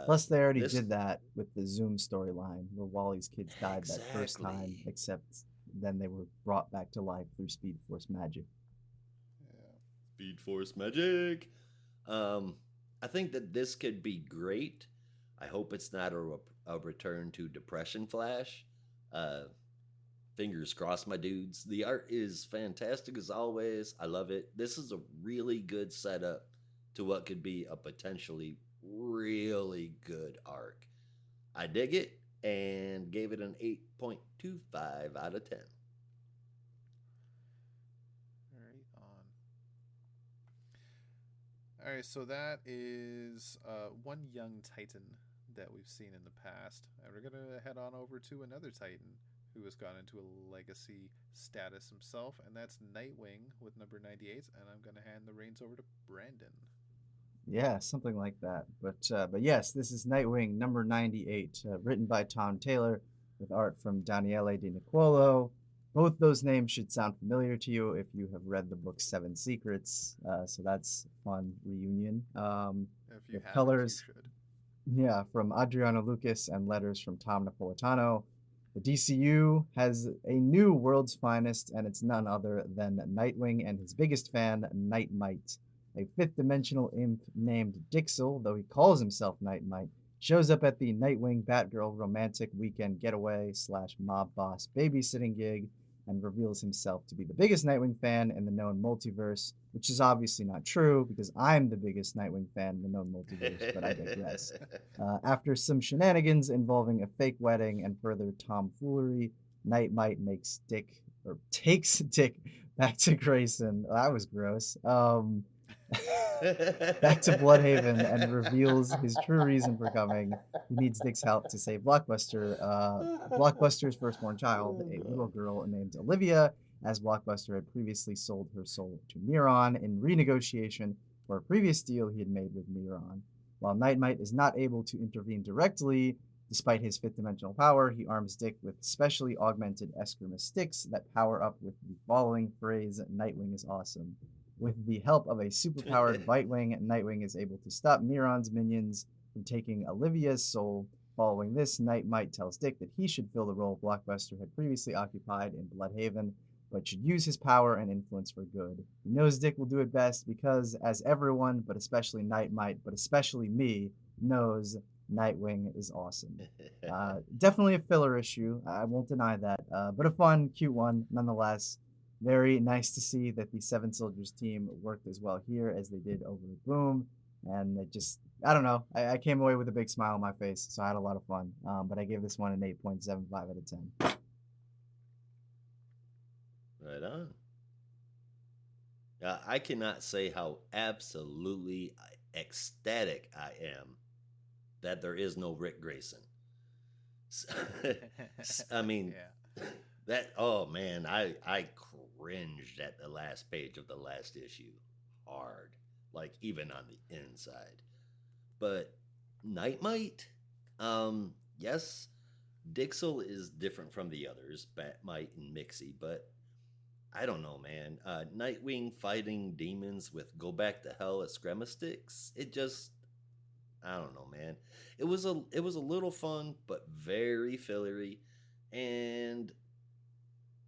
Plus, they already did that with the Zoom storyline where Wally's kids died that first time, Exactly. except then they were brought back to life through Speed Force magic. Yeah. Speed Force magic. I think that this could be great. I hope it's not a return to Depression Flash. Fingers crossed, my dudes. The art is fantastic as always. I love it. This is a really good setup to what could be a potentially really good arc. I dig it and gave it an 8.25 out of 10. Right on. All right, so that is one young Titan that we've seen in the past. And we're going to head on over to another Titan who has gone into a legacy status himself, and that's Nightwing with number 98. And I'm going to hand the reins over to Brandon. Yeah, something like that. But yes, this is Nightwing number 98, written by Tom Taylor with art from Daniele Di Nicuolo. Both those names should sound familiar to you if you have read the book Seven Secrets. So that's a fun reunion. If you have colors, you should. Yeah, from Adriano Lucas and letters from Tom Napolitano. The DCU has a new world's finest, and it's none other than Nightwing and his biggest fan, Nightmite. A fifth-dimensional imp named Dixel, though he calls himself Nightmite, shows up at the Nightwing Batgirl romantic weekend getaway / mob boss babysitting gig and reveals himself to be the biggest Nightwing fan in the known multiverse, which is obviously not true because I'm the biggest Nightwing fan in the known multiverse, but I digress. After some shenanigans involving a fake wedding and further tomfoolery, Nightmite takes Dick back to Grayson. That was gross. Back to Bloodhaven and reveals his true reason for coming. He needs Dick's help to save Blockbuster, Blockbuster's firstborn child, a little girl named Olivia, as Blockbuster had previously sold her soul to Miron in renegotiation for a previous deal he had made with Miron. While Nightmite is not able to intervene directly, despite his fifth-dimensional power, he arms Dick with specially augmented Eskrima sticks that power up with the following phrase, "Nightwing is awesome." With the help of a superpowered Bitewing, Nightwing is able to stop Miron's minions from taking Olivia's soul. Following this, Nightmite tells Dick that he should fill the role Blockbuster had previously occupied in Bloodhaven, but should use his power and influence for good. He knows Dick will do it best because, as everyone, but especially Nightmite, but especially me, knows, Nightwing is awesome. Definitely a filler issue, I won't deny that, but a fun, cute one nonetheless. Very nice to see that the Seven Soldiers team worked as well here as they did over at Boom, and it just I don't know. I came away with a big smile on my face, so I had a lot of fun. But I gave this one an 8.75 out of 10. Right on. I cannot say how absolutely ecstatic I am that there is no Rick Grayson. I mean, Yeah. that, oh man, I cringed at the last page of the last issue hard, like even on the inside. But Nightmite, yes, Dixel is different from the others, Batmite and Mixie, but I don't know, man. Nightwing fighting demons with go back to hell at sticks. It just, I don't know, man. It was a little fun, but very fillery, and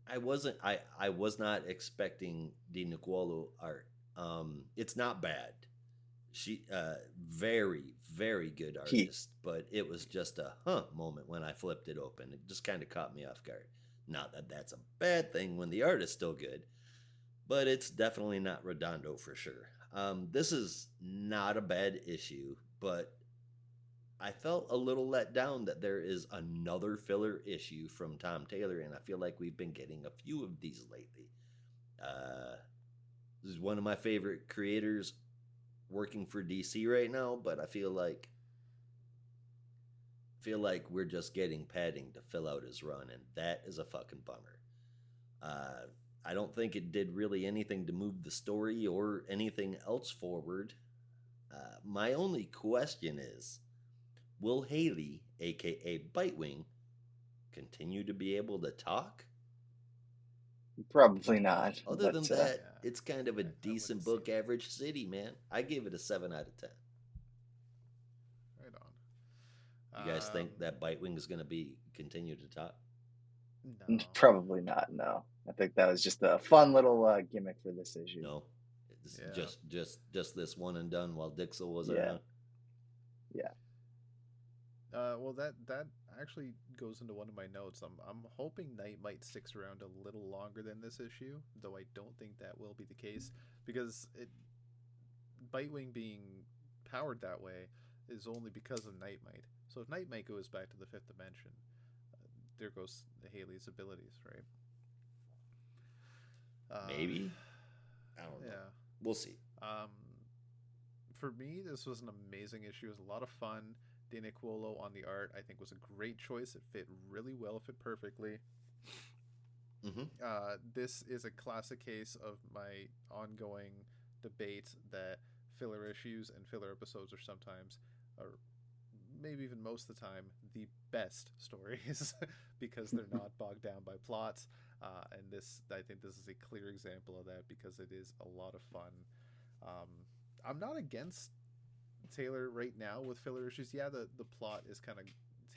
I was not expecting Di Nicuolo art. It's not bad. She very very good He artist, but it was just a moment when I flipped it open. It just kind of caught me off guard. Not that that's a bad thing when the art is still good, but it's definitely not Redondo for sure. This is not a bad issue, but I felt a little let down that there is another filler issue from Tom Taylor, and I feel like we've been getting a few of these lately. Uh, this is one of my favorite creators working for DC right now, but I feel like we're just getting padding to fill out his run, and that is a fucking bummer. Uh, I don't think it did really anything to move the story or anything else forward. My only question is, will Haley, aka Bitewing, continue to be able to talk? probably not, Other than but that, Yeah. it's kind of a I wouldn't decent see book that. average city, man. I gave it a 7 out of 10. Right You guys on. think that Bitewing is going to be continue to talk? No. probably not. No, I think that was just a fun little gimmick for this issue. No. It's Yeah. just this one and done while Dixel was Yeah, around. yeah. Well, that actually goes into one of my notes. I'm hoping Knight might sticks around a little longer than this issue, though I don't think that will be the case because Bitewing being powered that way is only because of Nightmite. So if Nightmite goes back to the fifth dimension, there goes Haley's abilities, right? Uh, Maybe. I don't know. yeah. We'll see. Um, for me, this was an amazing issue. It was a lot of fun. Dana Cuolo on the art, I think, was a great choice. It fit really well, fit perfectly. Hmm. This is a classic case of my ongoing debate that filler issues and filler episodes are sometimes, or maybe even most of the time, the best stories because they're not bogged down by plots. And this, I think, this is a clear example of that because it is a lot of fun. Um, I'm not against Taylor right now with filler issues. Yeah, the plot is kind of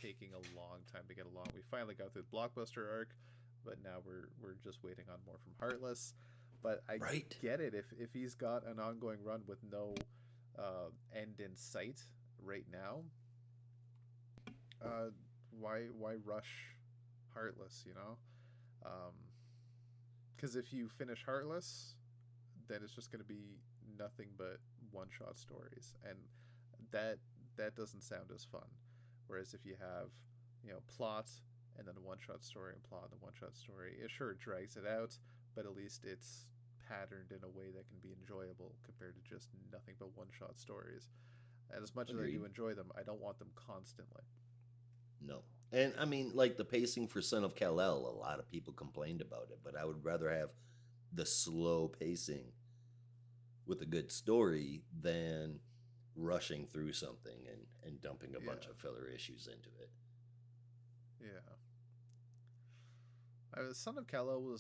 taking a long time to get along. We finally got through the blockbuster arc, but now we're just waiting on more from Heartless. But I Right. get it if he's got an ongoing run with no end in sight right now. Uh, why rush Heartless? You know, because if you finish Heartless, then it's just going to be nothing but one shot stories, and that that doesn't sound as fun. Whereas if you have, plot and then a one shot story and plot and a one shot story, it sure drags it out, but at least it's patterned in a way that can be enjoyable compared to just nothing but one shot stories. And as much as I do Agreed. enjoy them, I don't want them constantly. No. And I mean, like the pacing for Son of Kal-El, a lot of people complained about it, but I would rather have the slow pacing with a good story than rushing through something and dumping a bunch Yeah, of filler issues into it. yeah. Son of Kal-El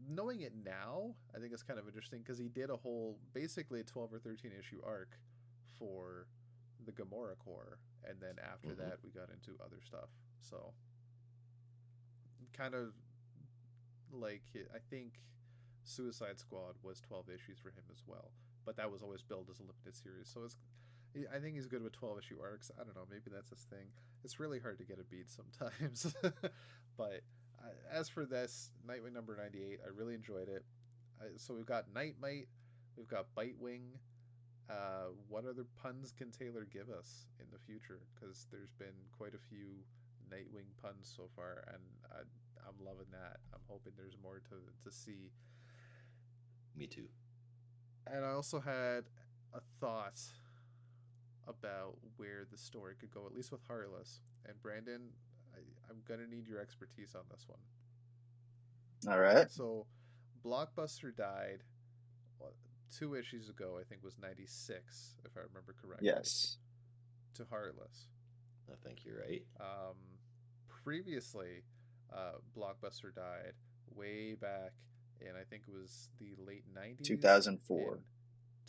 knowing it now. I think it's kind of interesting because he did a whole, basically a 12 or 13 issue arc for the Gamora Corps, and then after Hmm. that we got into other stuff. So kind of like I think Suicide Squad was 12 issues for him as well, but that was always billed as a limited series. So I think he's good with 12 issue arcs. I don't know, maybe that's his thing. It's really hard to get a beat sometimes. But as for this Nightwing number 98, I really enjoyed it. So we've got Nightmite, we've got Bitewing, what other puns can Taylor give us in the future? Because there's been quite a few Nightwing puns so far, and I'm loving that. I'm hoping there's more to see. Me too. And I also had a thought about where the story could go, at least with Heartless. And Brandon, I'm gonna need your expertise on this one. All right. So, Blockbuster died 2 issues ago. I think was '96, if I remember correctly. Yes. To Heartless. I think you're right. Previously, Blockbuster died way back in, I think it was the late '90s. 2004.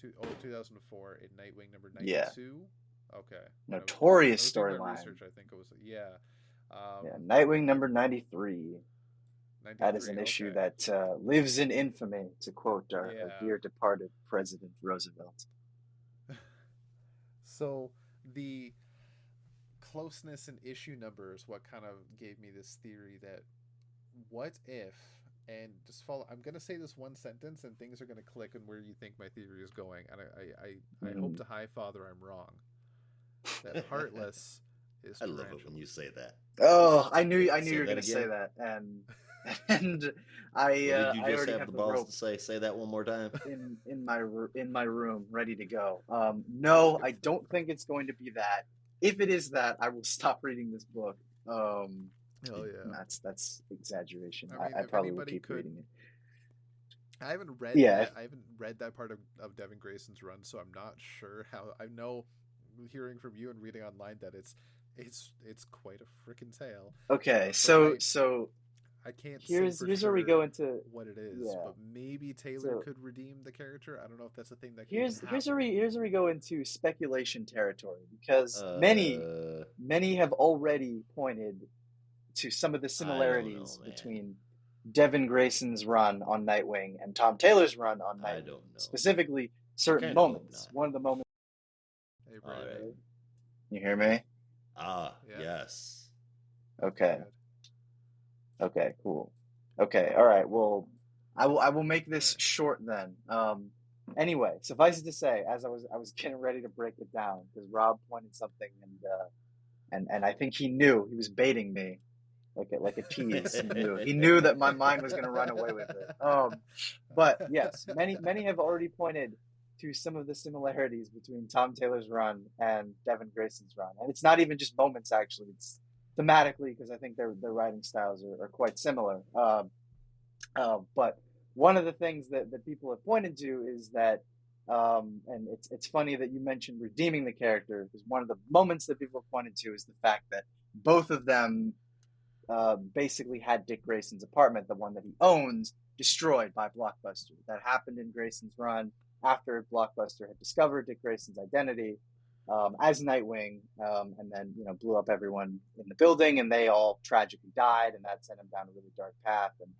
2004 in Nightwing number Yeah. 92. Okay. When Notorious I was doing my storyline. research, I think it was, yeah. Yeah, Nightwing number 93. 93, That is an issue okay. that lives in infamy, to quote our Yeah. dear departed President Roosevelt. So the closeness in issue numbers, what kind of gave me this theory that what if, and just follow, I'm going to say this one sentence and things are going to click on where you think my theory is going. And I hope to high father I'm wrong. That Heartless is I love it Tarantula. when you say that. Oh, I knew you Say were that going to say again? that, and I What did you I just already have have the the balls rope to say? Say that one more time. in my room ready to go. No, I don't think it's going to be that. If it is that, I will stop reading this book. Oh yeah. That's exaggeration. I mean, I if probably will anybody keep could, reading it. I haven't read Yeah, that. I haven't read that part of Devin Grayson's run, so I'm not sure how. I know, hearing from you and reading online that it's quite a freaking tale. okay. So So I can't say here's for where we go sure into what it is, yeah. but maybe Taylor So could redeem the character. I don't know if that's a thing that can even here's happen. where we go into speculation territory because Uh, many have already pointed to some of the I don't know, similarities man. between Devin Grayson's run on Nightwing and Tom Taylor's run on I Nightwing. don't know. Specifically, I certain kind of hope moments. not. One of the moments. Hey, All Brandon. right. You hear me? Ah, Yeah. yes. Okay. Good. Okay. Cool. Okay. All right. Well, I will make this Right. short then. Anyway, suffice it to say, as I was getting ready to break it down because Rob pointed something and I think he knew he was baiting me like a tease. He knew that my mind was going to run away with it. But yes, many have already pointed to some of the similarities between Tom Taylor's run and Devin Grayson's run, and it's not even just moments actually. It's thematically because I think their writing styles are quite similar. But one of the things that people have pointed to is that, and it's funny that you mentioned redeeming the character because one of the moments that people have pointed to is the fact that both of them basically had Dick Grayson's apartment, the one that he owns, destroyed by Blockbuster. That happened in Grayson's run after Blockbuster had discovered Dick Grayson's identity as Nightwing, and then blew up everyone in the building, and they all tragically died, and that sent him down a really dark path, and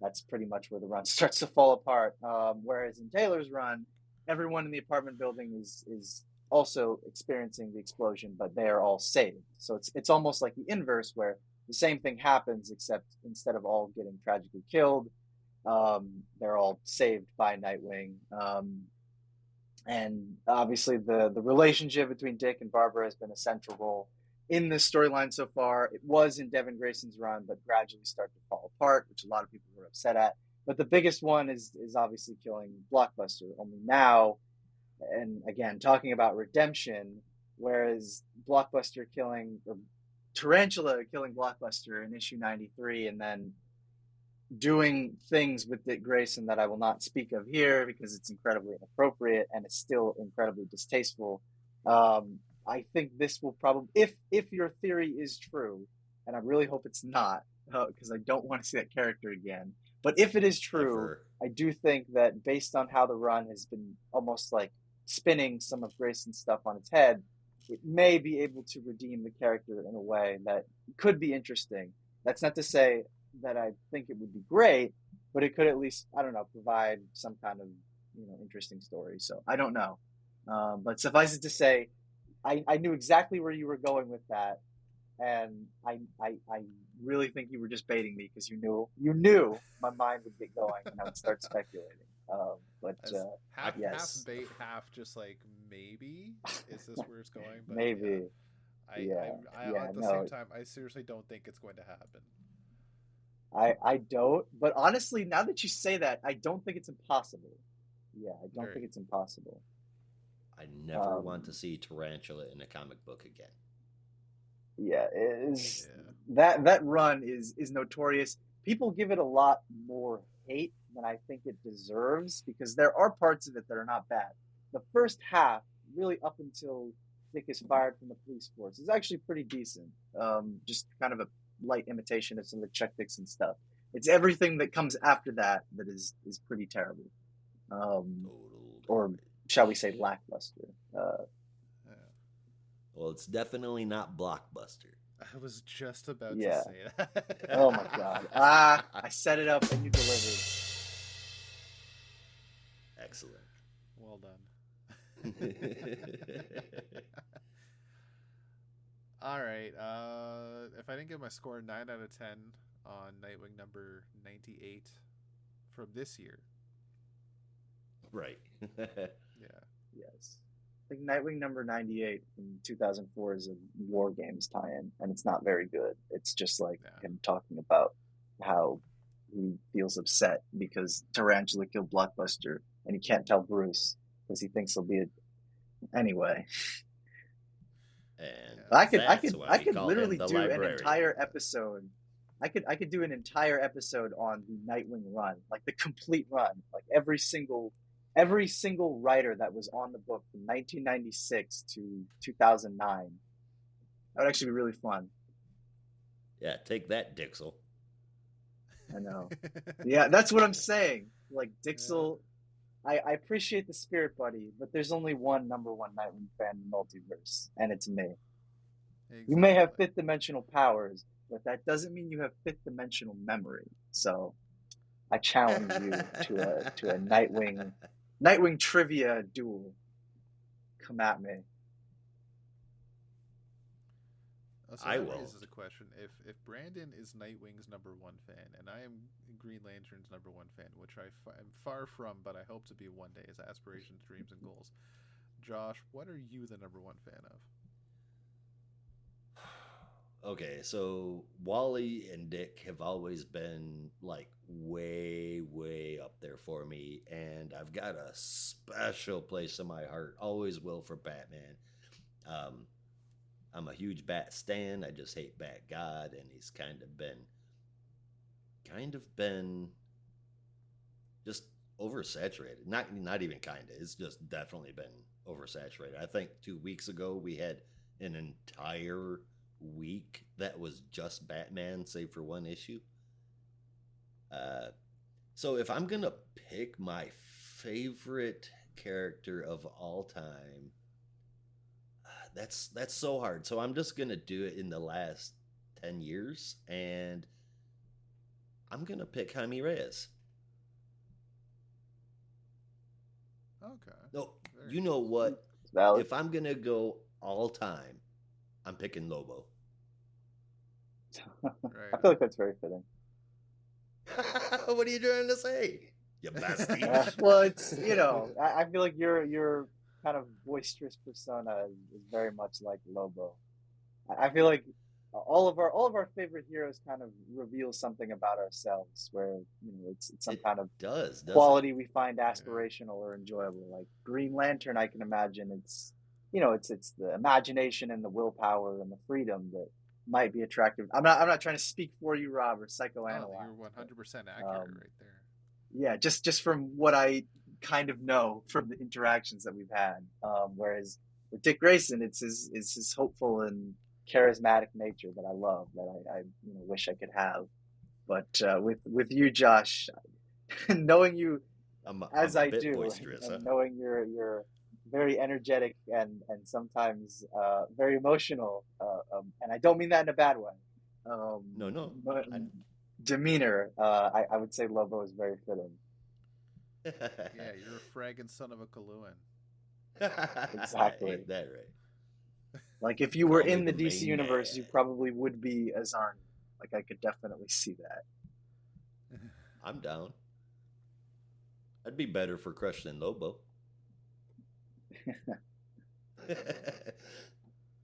that's pretty much where the run starts to fall apart. Whereas in Taylor's run, everyone in the apartment building is also experiencing the explosion, but they are all saved. So it's almost like the inverse, where the same thing happens, except instead of all getting tragically killed, they're all saved by Nightwing. And obviously, the relationship between Dick and Barbara has been a central role in this storyline so far. It was in Devin Grayson's run, but gradually started to fall apart, which a lot of people were upset at. But the biggest one is obviously killing Blockbuster. Only now, and again, talking about redemption, whereas Blockbuster killing or Tarantula killing Blockbuster in issue 93 and then doing things with Dick Grayson that I will not speak of here because it's incredibly inappropriate and it's still incredibly distasteful. I think this will probably, if your theory is true, and I really hope it's not, because I don't want to see that character again. But if it is true, Ever. I do think that based on how the run has been almost like spinning some of Grayson's stuff on its head, it may be able to redeem the character in a way that could be interesting. That's not to say that I think it would be great, but it could at least, I don't know, provide some kind of interesting story. So I don't know, but suffice it to say, I knew exactly where you were going with that, and I really think you were just baiting me because you knew my mind would get going and I would start speculating. But As half yes, bait, half just like maybe is this where it's going? But yeah, maybe. I Yeah. at the same No, time, I seriously don't think it's going to happen. I don't. But honestly, now that you say that, I don't think it's impossible. Yeah, I don't think Right. it's impossible. I never want to Um, see Tarantula in a comic book again. yeah, is Yeah. that run is notorious. People give it a lot more hate than I think it deserves because there are parts of it that are not bad. The first half, really up until Dick is fired from the police force, is actually pretty decent. Just kind of a light imitation of some of the Chuck Dixon stuff. It's everything that comes after that that is pretty terrible, Total or shall we garbage. say lackluster. Uh, Yeah. Well, it's definitely not Blockbuster. I was just about to yeah. say that. Oh my God. I set it up and you delivered. Excellent. Well done. All right. If I didn't give my score 9 out of 10 on Nightwing number 98 from this year, Right. yeah, Yes. I think Nightwing number 98 from 2004 is a War Games tie-in, and it's not very good. It's just like yeah, him talking about how he feels upset because Tarantula killed Blockbuster, and he can't tell Bruce because he thinks he'll be a... Anyway, And yeah. that's why I we could call him literally the do an librarian. entire episode. I could do an entire episode on the Nightwing run, like the complete run, like every single writer that was on the book from 1996 to 2009. That would actually be really fun. Yeah, take that, Dixel. I know. Yeah, that's what I'm saying. Like Yeah, Dixel, I appreciate the spirit, buddy, but there's only one number one Nightwing fan in the multiverse, and it's me. You may have exactly. fifth dimensional powers, but that doesn't mean you have fifth dimensional memory. So I challenge you to a Nightwing trivia duel. Come at me. So I that won't. raises a question: if Brandon is Nightwing's number one fan, and I am Green Lantern's number one fan, which am far from, but I hope to be one day as aspirations, dreams, and goals. Josh, what are you the number one fan of? Okay, so Wally and Dick have always been like way, way up there for me, and I've got a special place in my heart. Always will for Batman. Um, I'm a huge Bat stan. I just hate Bat God, and he's kind of been just oversaturated. Not even kind of. It's just definitely been oversaturated. I think 2 weeks ago we had an entire week that was just Batman, save for one issue. Uh, so if I'm gonna pick my favorite character of all time, that's so hard. So I'm just gonna do it in the last 10 years, and I'm gonna pick Jaime Reyes. Okay, No, very you know interesting. what? It's valid. If I'm gonna go all time, I'm picking Lobo. I Right feel on. like that's very fitting. What are you trying to say? You pastiche. Well, it's I feel like your kind of boisterous persona is very much like Lobo. I feel like all of our favorite heroes kind of reveal something about ourselves, where it's some It kind of does, doesn't it? quality we find Yeah, aspirational or enjoyable. Like Green Lantern, I can imagine it's the imagination and the willpower and the freedom that might be attractive. I'm not trying to speak for you, Rob, or no, you're psychoanalyze, but 100% accurate um, right there. yeah, just from what I kind of know from the interactions that we've had. Whereas with Dick Grayson, it's his hopeful and charismatic nature that I love, that I wish I could have. But with you, Josh, knowing you I'm as a I bit do, boisterous, huh? and knowing you're very energetic and sometimes very emotional, and I don't mean that in a bad way. Um, No, no. but I... demeanor, I would say Lobo is very fitting. Yeah, you're a fragging son of a Kaluan. Exactly. Ain't that right? Like if you were Call me in the the DC main universe, you man. probably would be Azarni. Like I could definitely see that. I'm down. I'd be better for Crush than Lobo.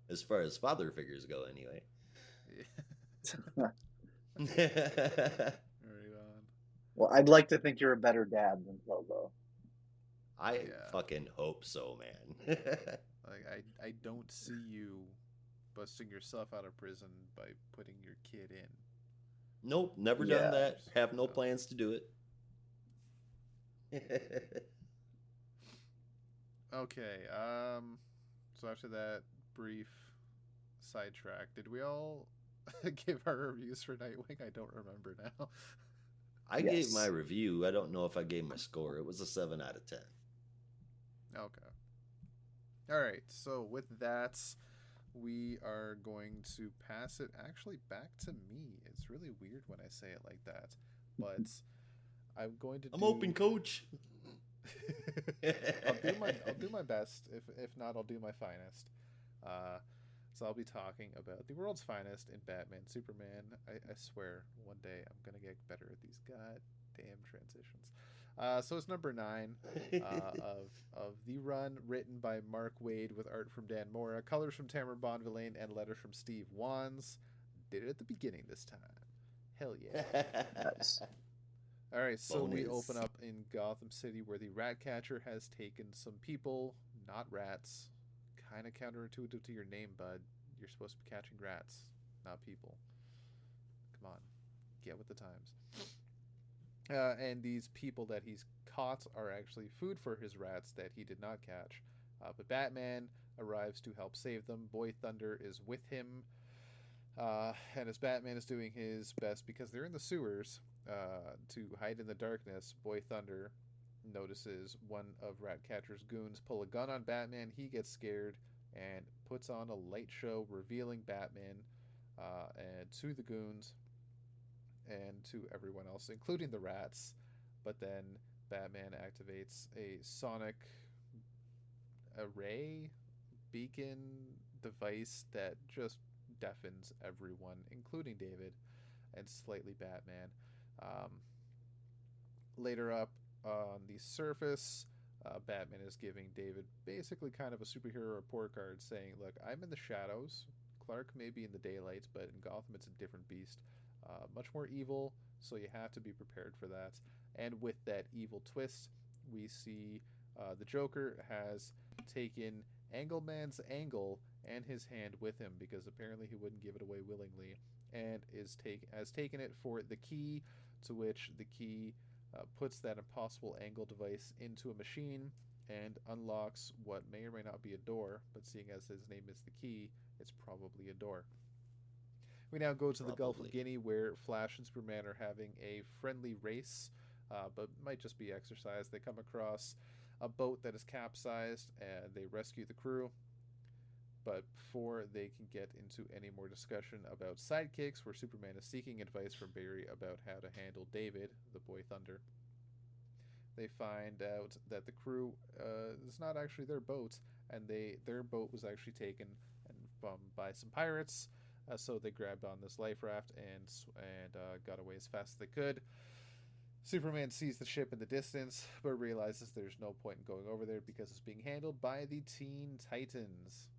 As far as father figures go, anyway. Right on. Well, I'd like to think you're a better dad than Lobo. I Yeah. fucking hope so, man. Like I don't see you busting yourself out of prison by putting your kid in. Nope, never done Yeah. that. Have no No. plans to do it. Okay. So after that brief sidetrack, did we all give our reviews for Nightwing? I don't remember now. I gave my Yes. review. I don't know if I gave my score. It was a 7 out of 10. Okay. All right. So with that, we are going to pass it actually back to me. It's really weird when I say it like that, but I'm going to I'm do. open, coach. I'll do my best. If not, I'll do my finest. Uh, so I'll be talking about the world's finest in Batman, Superman. I swear, one day I'm gonna get better at these goddamn transitions. So it's number 9 of the run, written by Mark Waid with art from Dan Mora, colors from Tamara Bonvillain, and letters from Steve Wands. Did it at the beginning this time. Hell yeah. Nice. All right, so we Bonus. open up in Gotham City where the Ratcatcher has taken some people, not rats. Kind of counterintuitive to your name, bud. You're supposed to be catching rats, not people. Come on, get with the times. And these people that he's caught are actually food for his rats that he did not catch. But Batman arrives to help save them. Boy Thunder is with him. And as Batman is doing his best, because they're in the sewers, to hide in the darkness, Boy Thunder notices one of Ratcatcher's goons pull a gun on Batman. He gets scared and puts on a light show revealing Batman and to the goons and to everyone else, including the rats. But then Batman activates a sonic array beacon device that just deafens everyone, including David and slightly Batman. Um, Later up on the surface, Batman is giving David basically kind of a superhero report card saying, look, I'm in the shadows. Clark may be in the daylight, but in Gotham it's a different beast. Much more evil, so you have to be prepared for that. And with that evil twist, we see the Joker has taken Angleman's angle and his hand with him because apparently he wouldn't give it away willingly, and has taken it for the key, to which the key puts that impossible angle device into a machine and unlocks what may or may not be a door, but seeing as his name is the key, it's probably a door. We now go to the Gulf of Probably. Guinea where Flash and Superman are having a friendly race, but might just be exercise. They come across a boat that is capsized and they rescue the crew. But before they can get into any more discussion about sidekicks, where Superman is seeking advice from Barry about how to handle David, the Boy Thunder, they find out that the crew is not actually their boat, and their boat was actually taken by some pirates. So they grabbed on this life raft and got away as fast as they could. Superman sees the ship in the distance, but realizes there's no point in going over there because it's being handled by the Teen Titans.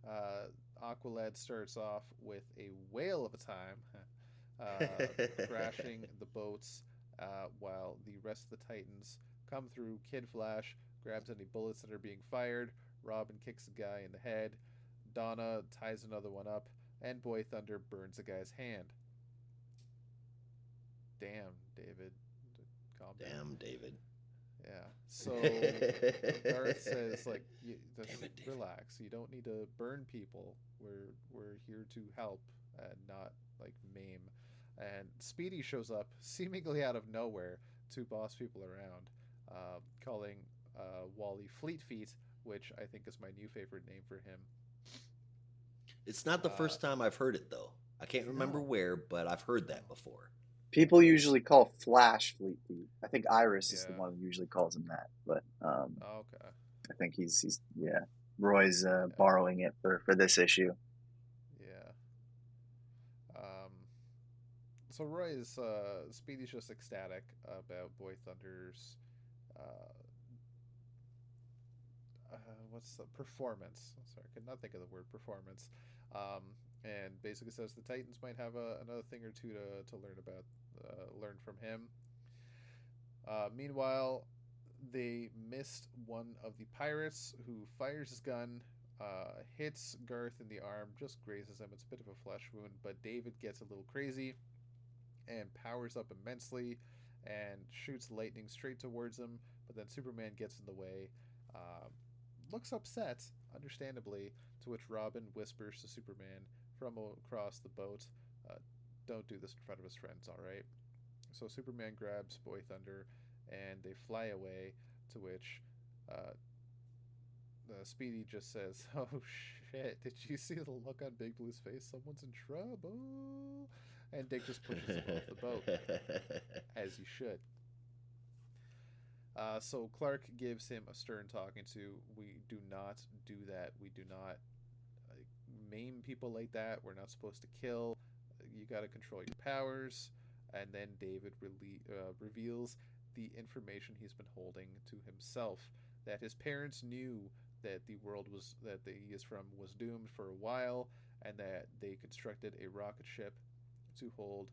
Uh, Aqualad starts off with a whale of a time, crashing the boats, while the rest of the Titans come through. Kid Flash grabs any bullets that are being fired. Robin kicks a guy in the head. Donna ties another one up, and Boy Thunder burns a guy's hand. Damn, David. Calm down. Damn, David. Yeah. So Garth says, like, just Damn it, David. relax. You don't need to burn people. We're here to help and not like maim. And Speedy shows up seemingly out of nowhere to boss people around, calling Wally Fleet Feet, which I think is my new favorite name for him. It's not the Uh, first time I've heard it, though. I can't remember no, where, but I've heard that before. People usually call Flash Fleet Feet. I think Iris is the yeah. one who usually calls him that, but Okay. I think he's yeah. Roy's Yeah. borrowing it for this issue. Yeah. Um, So Roy is Speedy's just ecstatic about Boy Thunder's uh, uh, what's the performance? Sorry, I could not think of the word performance. And basically says the Titans might have another thing or two to learn about, learn from him. Meanwhile, they missed one of the pirates who fires his gun, hits Garth in the arm, just grazes him. It's a bit of a flesh wound, but David gets a little crazy and powers up immensely and shoots lightning straight towards him. But then Superman gets in the way, uh, looks upset, understandably, to which Robin whispers to Superman from across the boat, uh, don't do this in front of his friends, alright? So Superman grabs Boy Thunder and they fly away, to which uh, Speedy just says, "Oh shit, did you see the look on Big Blue's face? Someone's in trouble." And Dick just pushes him off the boat, as you should. So Clark gives him a stern talking to. We do not do that. We do not maim people like that. We're not supposed to kill. You got to control your powers. And then David reveals the information he's been holding to himself, that his parents knew that the world was that he is from was doomed for a while, and that they constructed a rocket ship to hold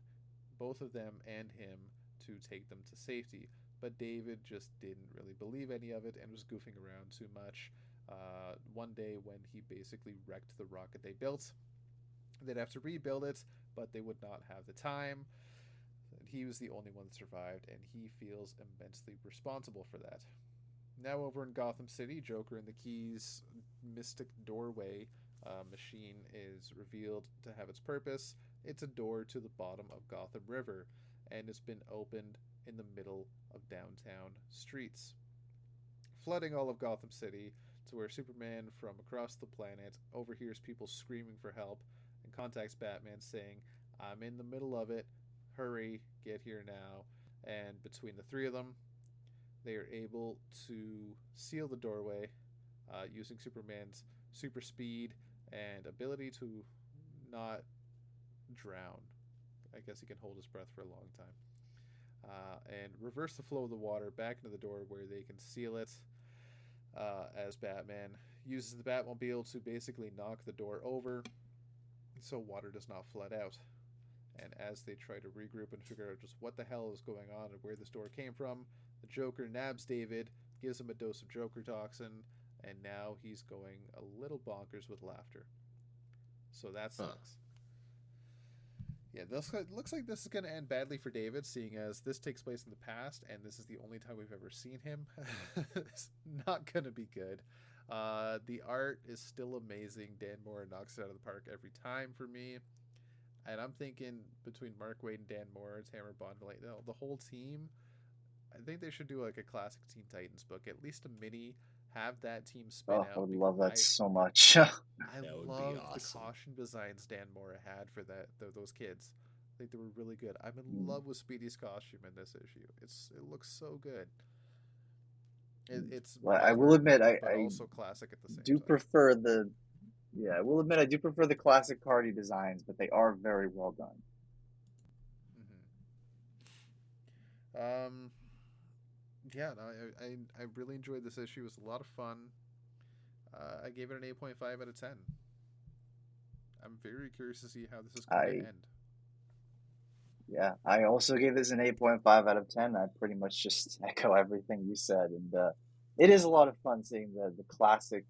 both of them and him to take them to safety. But David just didn't really believe any of it and was goofing around too much. One day, when he basically wrecked the rocket they built, they'd have to rebuild it, but they would not have the time. And he was the only one that survived, and he feels immensely responsible for that. Now, over in Gotham City, Joker and the Key's mystic doorway machine is revealed to have its purpose. It's a door to the bottom of Gotham River, and it's been opened in the middle of downtown streets, flooding all of Gotham City, to where Superman from across the planet overhears people screaming for help and contacts Batman saying, "I'm in the middle of it. Hurry, get here now." And between the three of them, they are able to seal the doorway using Superman's super speed and ability to not drown. I guess he can hold his breath for a long time. And reverse the flow of the water back into the door where they can seal it, as Batman uses the Batmobile to basically knock the door over so water does not flood out. And as they try to regroup and figure out just what the hell is going on and where this door came from, the Joker nabs David, gives him a dose of Joker toxin, and now he's going a little bonkers with laughter. So that sucks. Yeah, this looks like this is going to end badly for David, seeing as this takes place in the past, and this is the only time we've ever seen him. It's not going to be good. The art is still amazing. Dan Moore knocks it out of the park every time for me. And I'm thinking between Mark Waid and Dan Moore, Tamara Bondley, the whole team, I think they should do like a classic Teen Titans book, at least a mini, have that team spin Oh, out. I would love that I, so much. I That would be love the awesome. costume designs Dan Moore had for those kids. I think they were really good. I'm in love with Speedy's costume in this issue. It looks so good. It's Well, I will admit, but I also classic at the same do time. prefer the yeah, I will admit I do prefer the classic Cardi designs, but they are very well done. Mm-hmm. Yeah, no, I really enjoyed this issue. It was a lot of fun. I gave it an 8.5 out of 10. I'm very curious to see how this is going to I end. Yeah, I also gave this an 8.5 out of 10. I pretty much just echo everything you said, and it is a lot of fun seeing the classic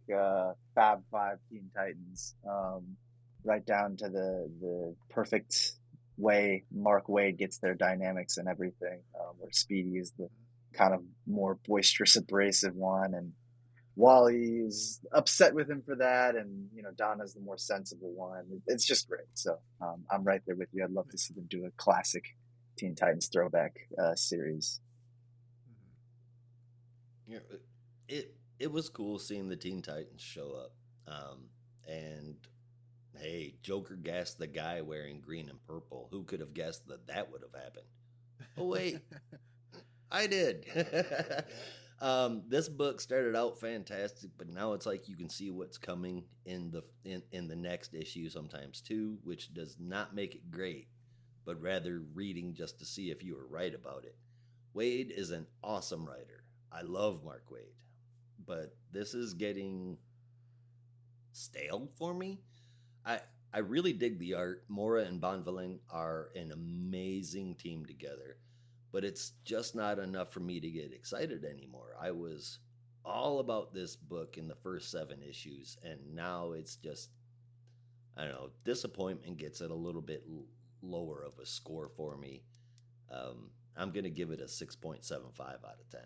Fab Five Teen Titans, right down to the perfect way Mark Waid gets their dynamics and everything, where Speedy is the kind of more boisterous, abrasive one, and Wally is upset with him for that, and Donna's the more sensible one. It's just great. So I'm right there with you. I'd love to see them do a classic Teen Titans throwback series. Yeah, it was cool seeing the Teen Titans show up, and hey, Joker gassed the guy wearing green and purple. Who could have guessed that would have happened? Oh wait, I did. This book started out fantastic, but now it's like you can see what's coming in the next issue sometimes too, which does not make it great. but rather reading just to see if you were right about it. Wade is an awesome writer. I love Mark Wade, but this is getting stale for me. I I really dig the art. Mora and Bonvillain are an amazing team together, but it's just not enough for me to get excited anymore. I was all about this book in the first 7 issues, and now it's just, I don't know, disappointment gets it a little bit lower of a score for me. I'm going to give it a 6.75 out of 10.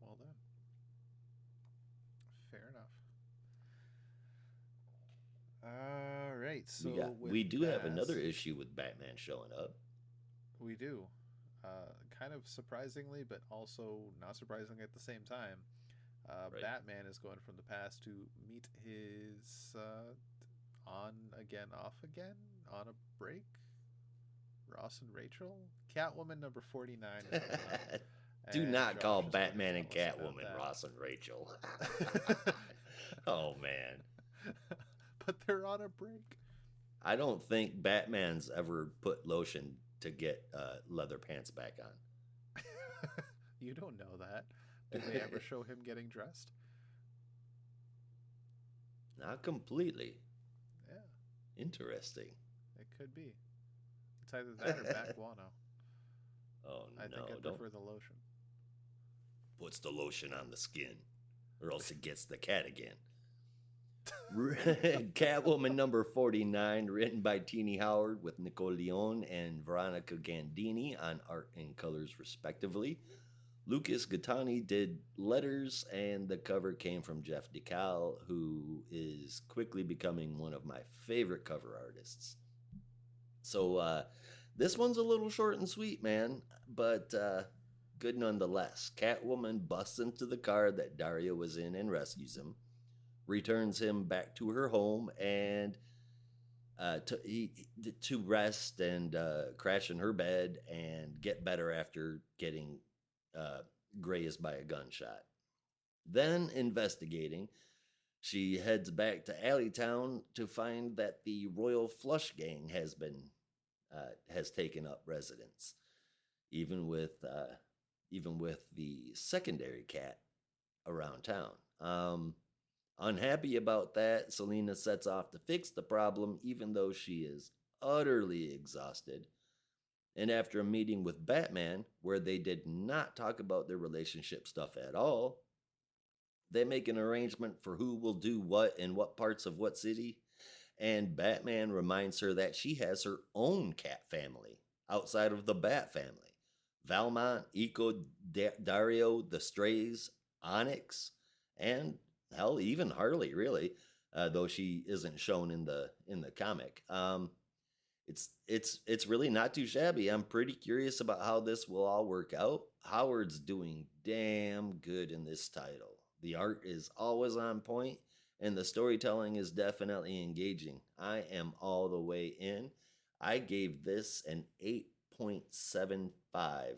Well done. Fair enough. All right. So We do have that, another issue with Batman showing up. We do. Kind of surprisingly, but also not surprisingly at the same time. Right. Batman is going from the past to meet his on again, off again, on a break. Ross and Rachel. Catwoman number 49 is coming up. Do And not Josh call is going to Batman and tell us about Catwoman that. Ross and Rachel. Oh, man. But they're on a break. I don't think Batman's ever put lotion to get leather pants back on. You don't know that. Did they ever show him getting dressed? Not completely. Yeah, Interesting. it could be. It's either that or Bat Guano. Oh, I think I don't prefer the lotion. puts the lotion on the skin, or else it gets the cat again. Catwoman number 49, written by Teeny Howard with Nicole Leone and Veronica Gandini on art and colors, respectively. Lucas Gattani did letters, and the cover came from Jeff DeCal, who is quickly becoming one of my favorite cover artists. So this one's a little short and sweet, man, but good nonetheless. Catwoman busts into the car that Daria was in and rescues him, returns him back to her home, and to rest and crash in her bed and get better after getting grazed by a gunshot. Then, investigating, she heads back to Alleytown to find that the Royal Flush Gang has taken up residence, even with the secondary cat around town. Unhappy about that, Selena sets off to fix the problem, even though she is utterly exhausted. And after a meeting with Batman, where they did not talk about their relationship stuff at all, they make an arrangement for who will do what in what parts of what city. And Batman reminds her that she has her own cat family outside of the Bat family. Valmont, Eco, Dario, the Strays, Onyx, and hell, even Harley, really, though she isn't shown in the comic. It's really not too shabby. I'm pretty curious about how this will all work out. Howard's doing damn good in this title. The art is always on point, and the storytelling is definitely engaging. I am all the way in. I gave this an 8.75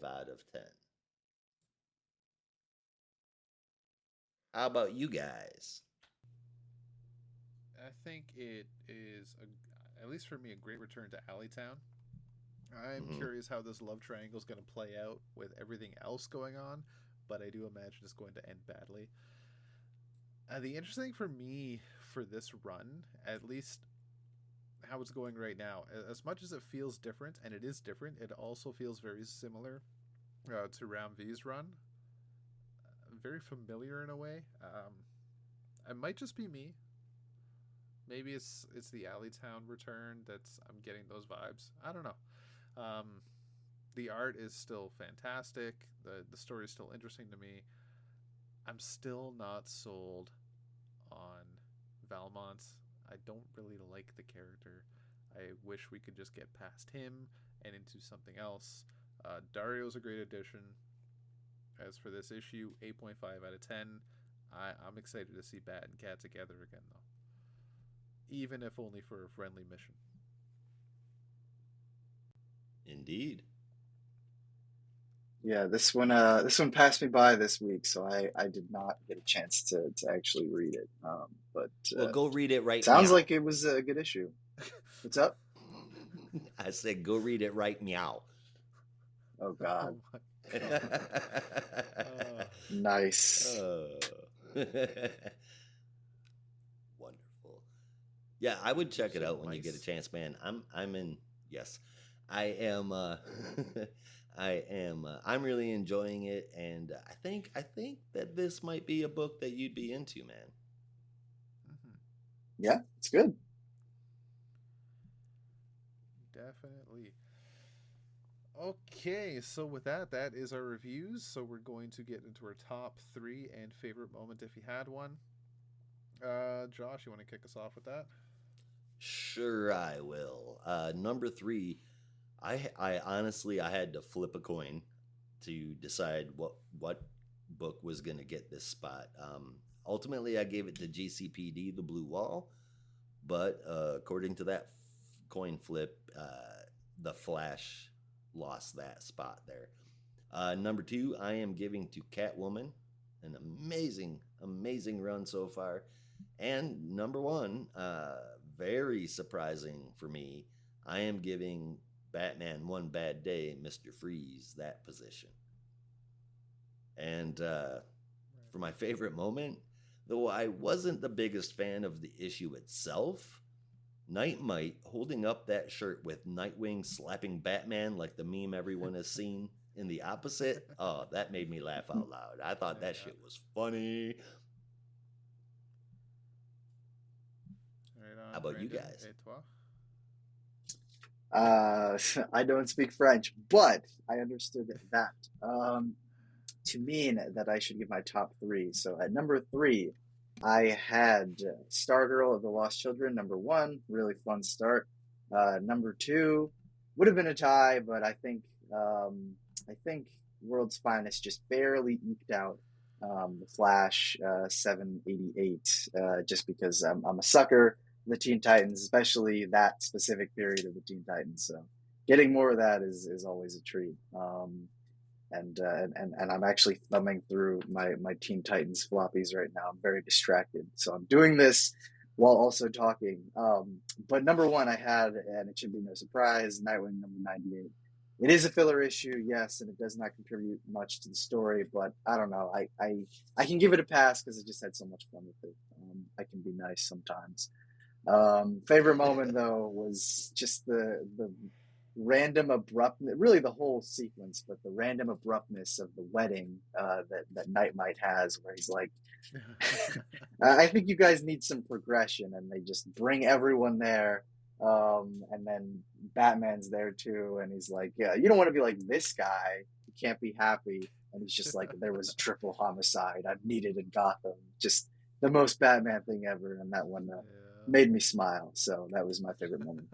out of 10. How about you guys? I think it is, at least for me, a great return to Alleytown. I'm Mhm. curious how this love triangle is going to play out with everything else going on, but I do imagine it's going to end badly. The interesting thing for me for this run, at least how it's going right now, as much as it feels different, and it is different, it also feels very similar to Ram V's run. Very familiar in a way. It might just be me. Maybe it's the Alleytown return that's I'm getting those vibes. I don't know. Um, the art is still fantastic. The story is still interesting to me. I'm still not sold on Valmont. I don't really like the character. I wish we could just get past him and into something else. Dario's a great addition. As for this issue, 8.5 out of 10. I'm excited to see Bat and Cat together again, though. Even if only for a friendly mission. Indeed. Yeah, this one passed me by this week, so I did not get a chance to actually read it. But Well, go read it right sounds now. like it was a good issue. What's up? I said, go read it right meow. Oh God, Oh my god. nice. Wonderful. Yeah, I would check it Said out when you get a mice. chance, man. I'm in. Yes, I am. I am. I'm really enjoying it, and I think that this might be a book that you'd be into, man. Mhm. Yeah, it's good. Definitely. Okay, so with that, that is our reviews. So we're going to get into our top three and favorite moment if you had one. Josh, you want to kick us off with that? Sure, I will. Number three, I honestly I had to flip a coin to decide what book was gonna get this spot. Ultimately, I gave it to GCPD, The Blue Wall, but according to that coin flip, the Flash lost that spot there. Number two, I am giving to Catwoman, an amazing run so far. And number one, very surprising for me, I am giving Batman One Bad Day, Mr. Freeze, that position. And for my favorite moment, though I wasn't the biggest fan of the issue itself, Nightmite holding up that shirt with Nightwing slapping Batman like the meme everyone has seen in the opposite, oh, that made me laugh out loud. I thought that shit was funny. Right How on, about you Brandon. guys? Et toi? I don't speak French, but I understood that to mean that I should give my top three. So at number three, I had Stargirl of the Lost Children. Number one, really fun start. Number two would have been a tie, but I think World's Finest just barely eked out the Flash 788. Just because I'm a sucker for the Teen Titans, especially that specific period of the Teen Titans. So getting more of that is always a treat. And I'm actually thumbing through my Teen Titans floppies right now. I'm very distracted, so I'm doing this while also talking. But number one, I had, and it should be no surprise, Nightwing number 98. It is a filler issue, yes, and it does not contribute much to the story. But I don't know. I can give it a pass because I just had so much fun with it. I can be nice sometimes. Favorite moment though was just the random abruptness, really the whole sequence, but the random abruptness of the wedding that Nightmite has, where he's like, I think you guys need some progression, and they just bring everyone there. And then Batman's there too, and he's like, yeah, you don't want to be like this guy. You can't be happy. And he's just like, there was a triple homicide. I'm needed in Gotham. Just the most Batman thing ever, and that one Yeah. made me smile. So that was my favorite moment.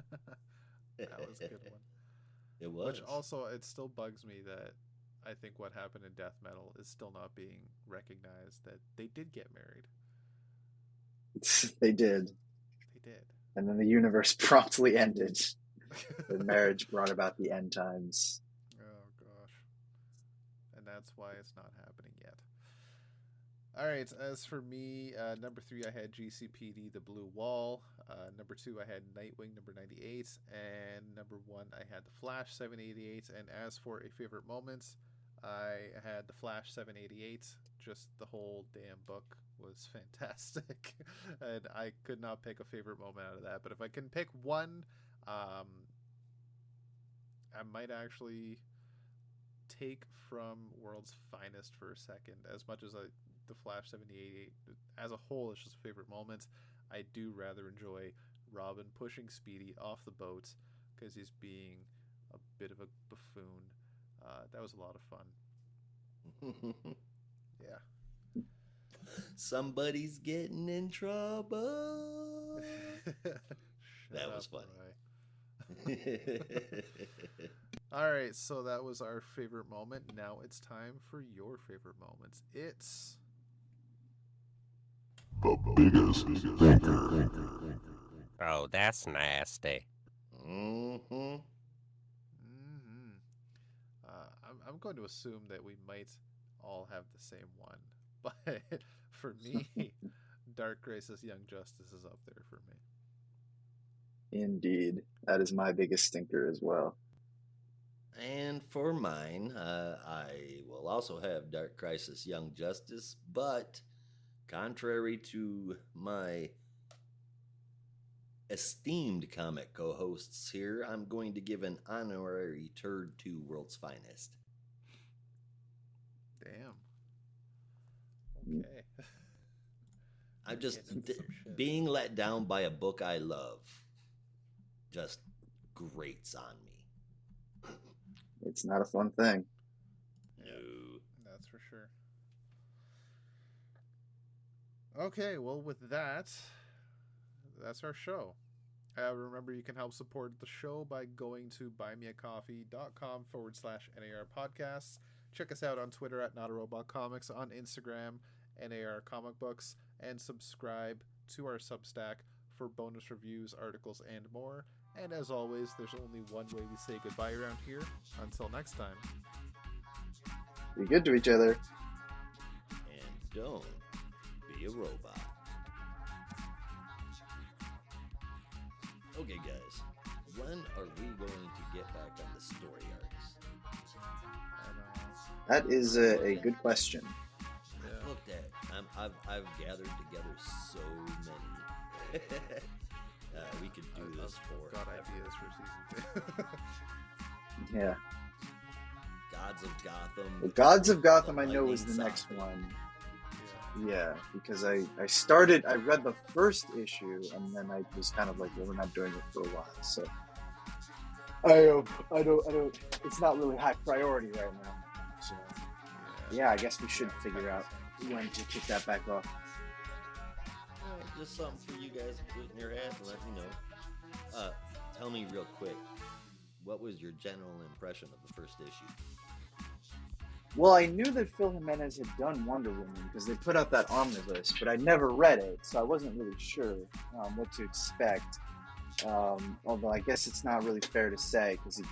That was a good one. It Which was. also, it still bugs me that I think what happened in Death Metal is still not being recognized that they did get married. They did. They did. And then the universe promptly ended. Their marriage brought about the end times. Oh gosh. And that's why it's not happening yet. All right. As for me, number three, I had GCPD, The Blue Wall. Number two, I had Nightwing, number 98. And number one, I had The Flash, 788. And as for a favorite moments, I had The Flash, 788. Just the whole damn book was fantastic. And I could not pick a favorite moment out of that. But if I can pick one, I might actually take from World's Finest for a second. As much as the Flash 78 as a whole is just favorite moments, I do rather enjoy Robin pushing Speedy off the boat because he's being a bit of a buffoon. That was a lot of fun. Yeah. Somebody's getting in trouble. That was funny. All right, so that was our favorite moment. Now it's time for your favorite moments. It's the biggest thinker. Oh, that's nasty. Mm-hmm. mm-hmm. I'm going to assume that we might all have the same one, but for me, Dark Grace's Young Justice is up there for me. Indeed. That is my biggest stinker as well. And for mine, I will also have Dark Crisis Young Justice, but contrary to my esteemed comic co hosts here, I'm going to give an honorary turd to World's Finest. Damn. Mm. Okay. I'm just Getting into some shit. being let down by a book I love just grates on me. It's not a fun thing. No. That's for sure. Okay, well, with that, that's our show. Remember, you can help support the show by going to buymeacoffee.com/NAR podcasts. Check us out on Twitter at Not a Robot Comics, on Instagram, NAR Comic Books, and subscribe to our Substack for bonus reviews, articles, and more. And as always, there's only one way we say goodbye around here. Until next time. Be good to each other. And don't be a robot. Okay, guys. When are we going to get back on the story arcs? That is a good question. Yeah. Looked at. I've gathered together so many. We could do this for got ideas for season 2. Yeah. Gods of Gotham. Well, Gods of Gotham, the I know, is the Lightning next Saga. one. Yeah. Yeah, because I read the first issue, and then I was kind of like, well, we're not doing it for a while, so I don't. It's not really high priority right now. So yeah, I guess we should figure out when to kick that back off. All right, just something for you guys to put in your head and let me know. Tell me real quick, what was your general impression of the first issue? Well, I knew that Phil Jimenez had done Wonder Woman because they put out that omnibus, but I never read it, so I wasn't really sure what to expect. Although I guess it's not really fair to say because he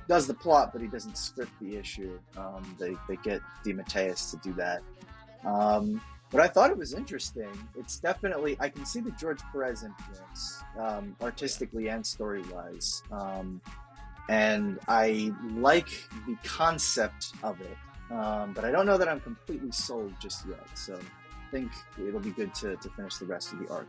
does the plot, but he doesn't script the issue. They get DeMatteis to do that. But I thought it was interesting. It's definitely, I can see the George Perez influence, artistically and story-wise. And I like the concept of it. But I don't know that I'm completely sold just yet. So I think it'll be good to finish the rest of the arc.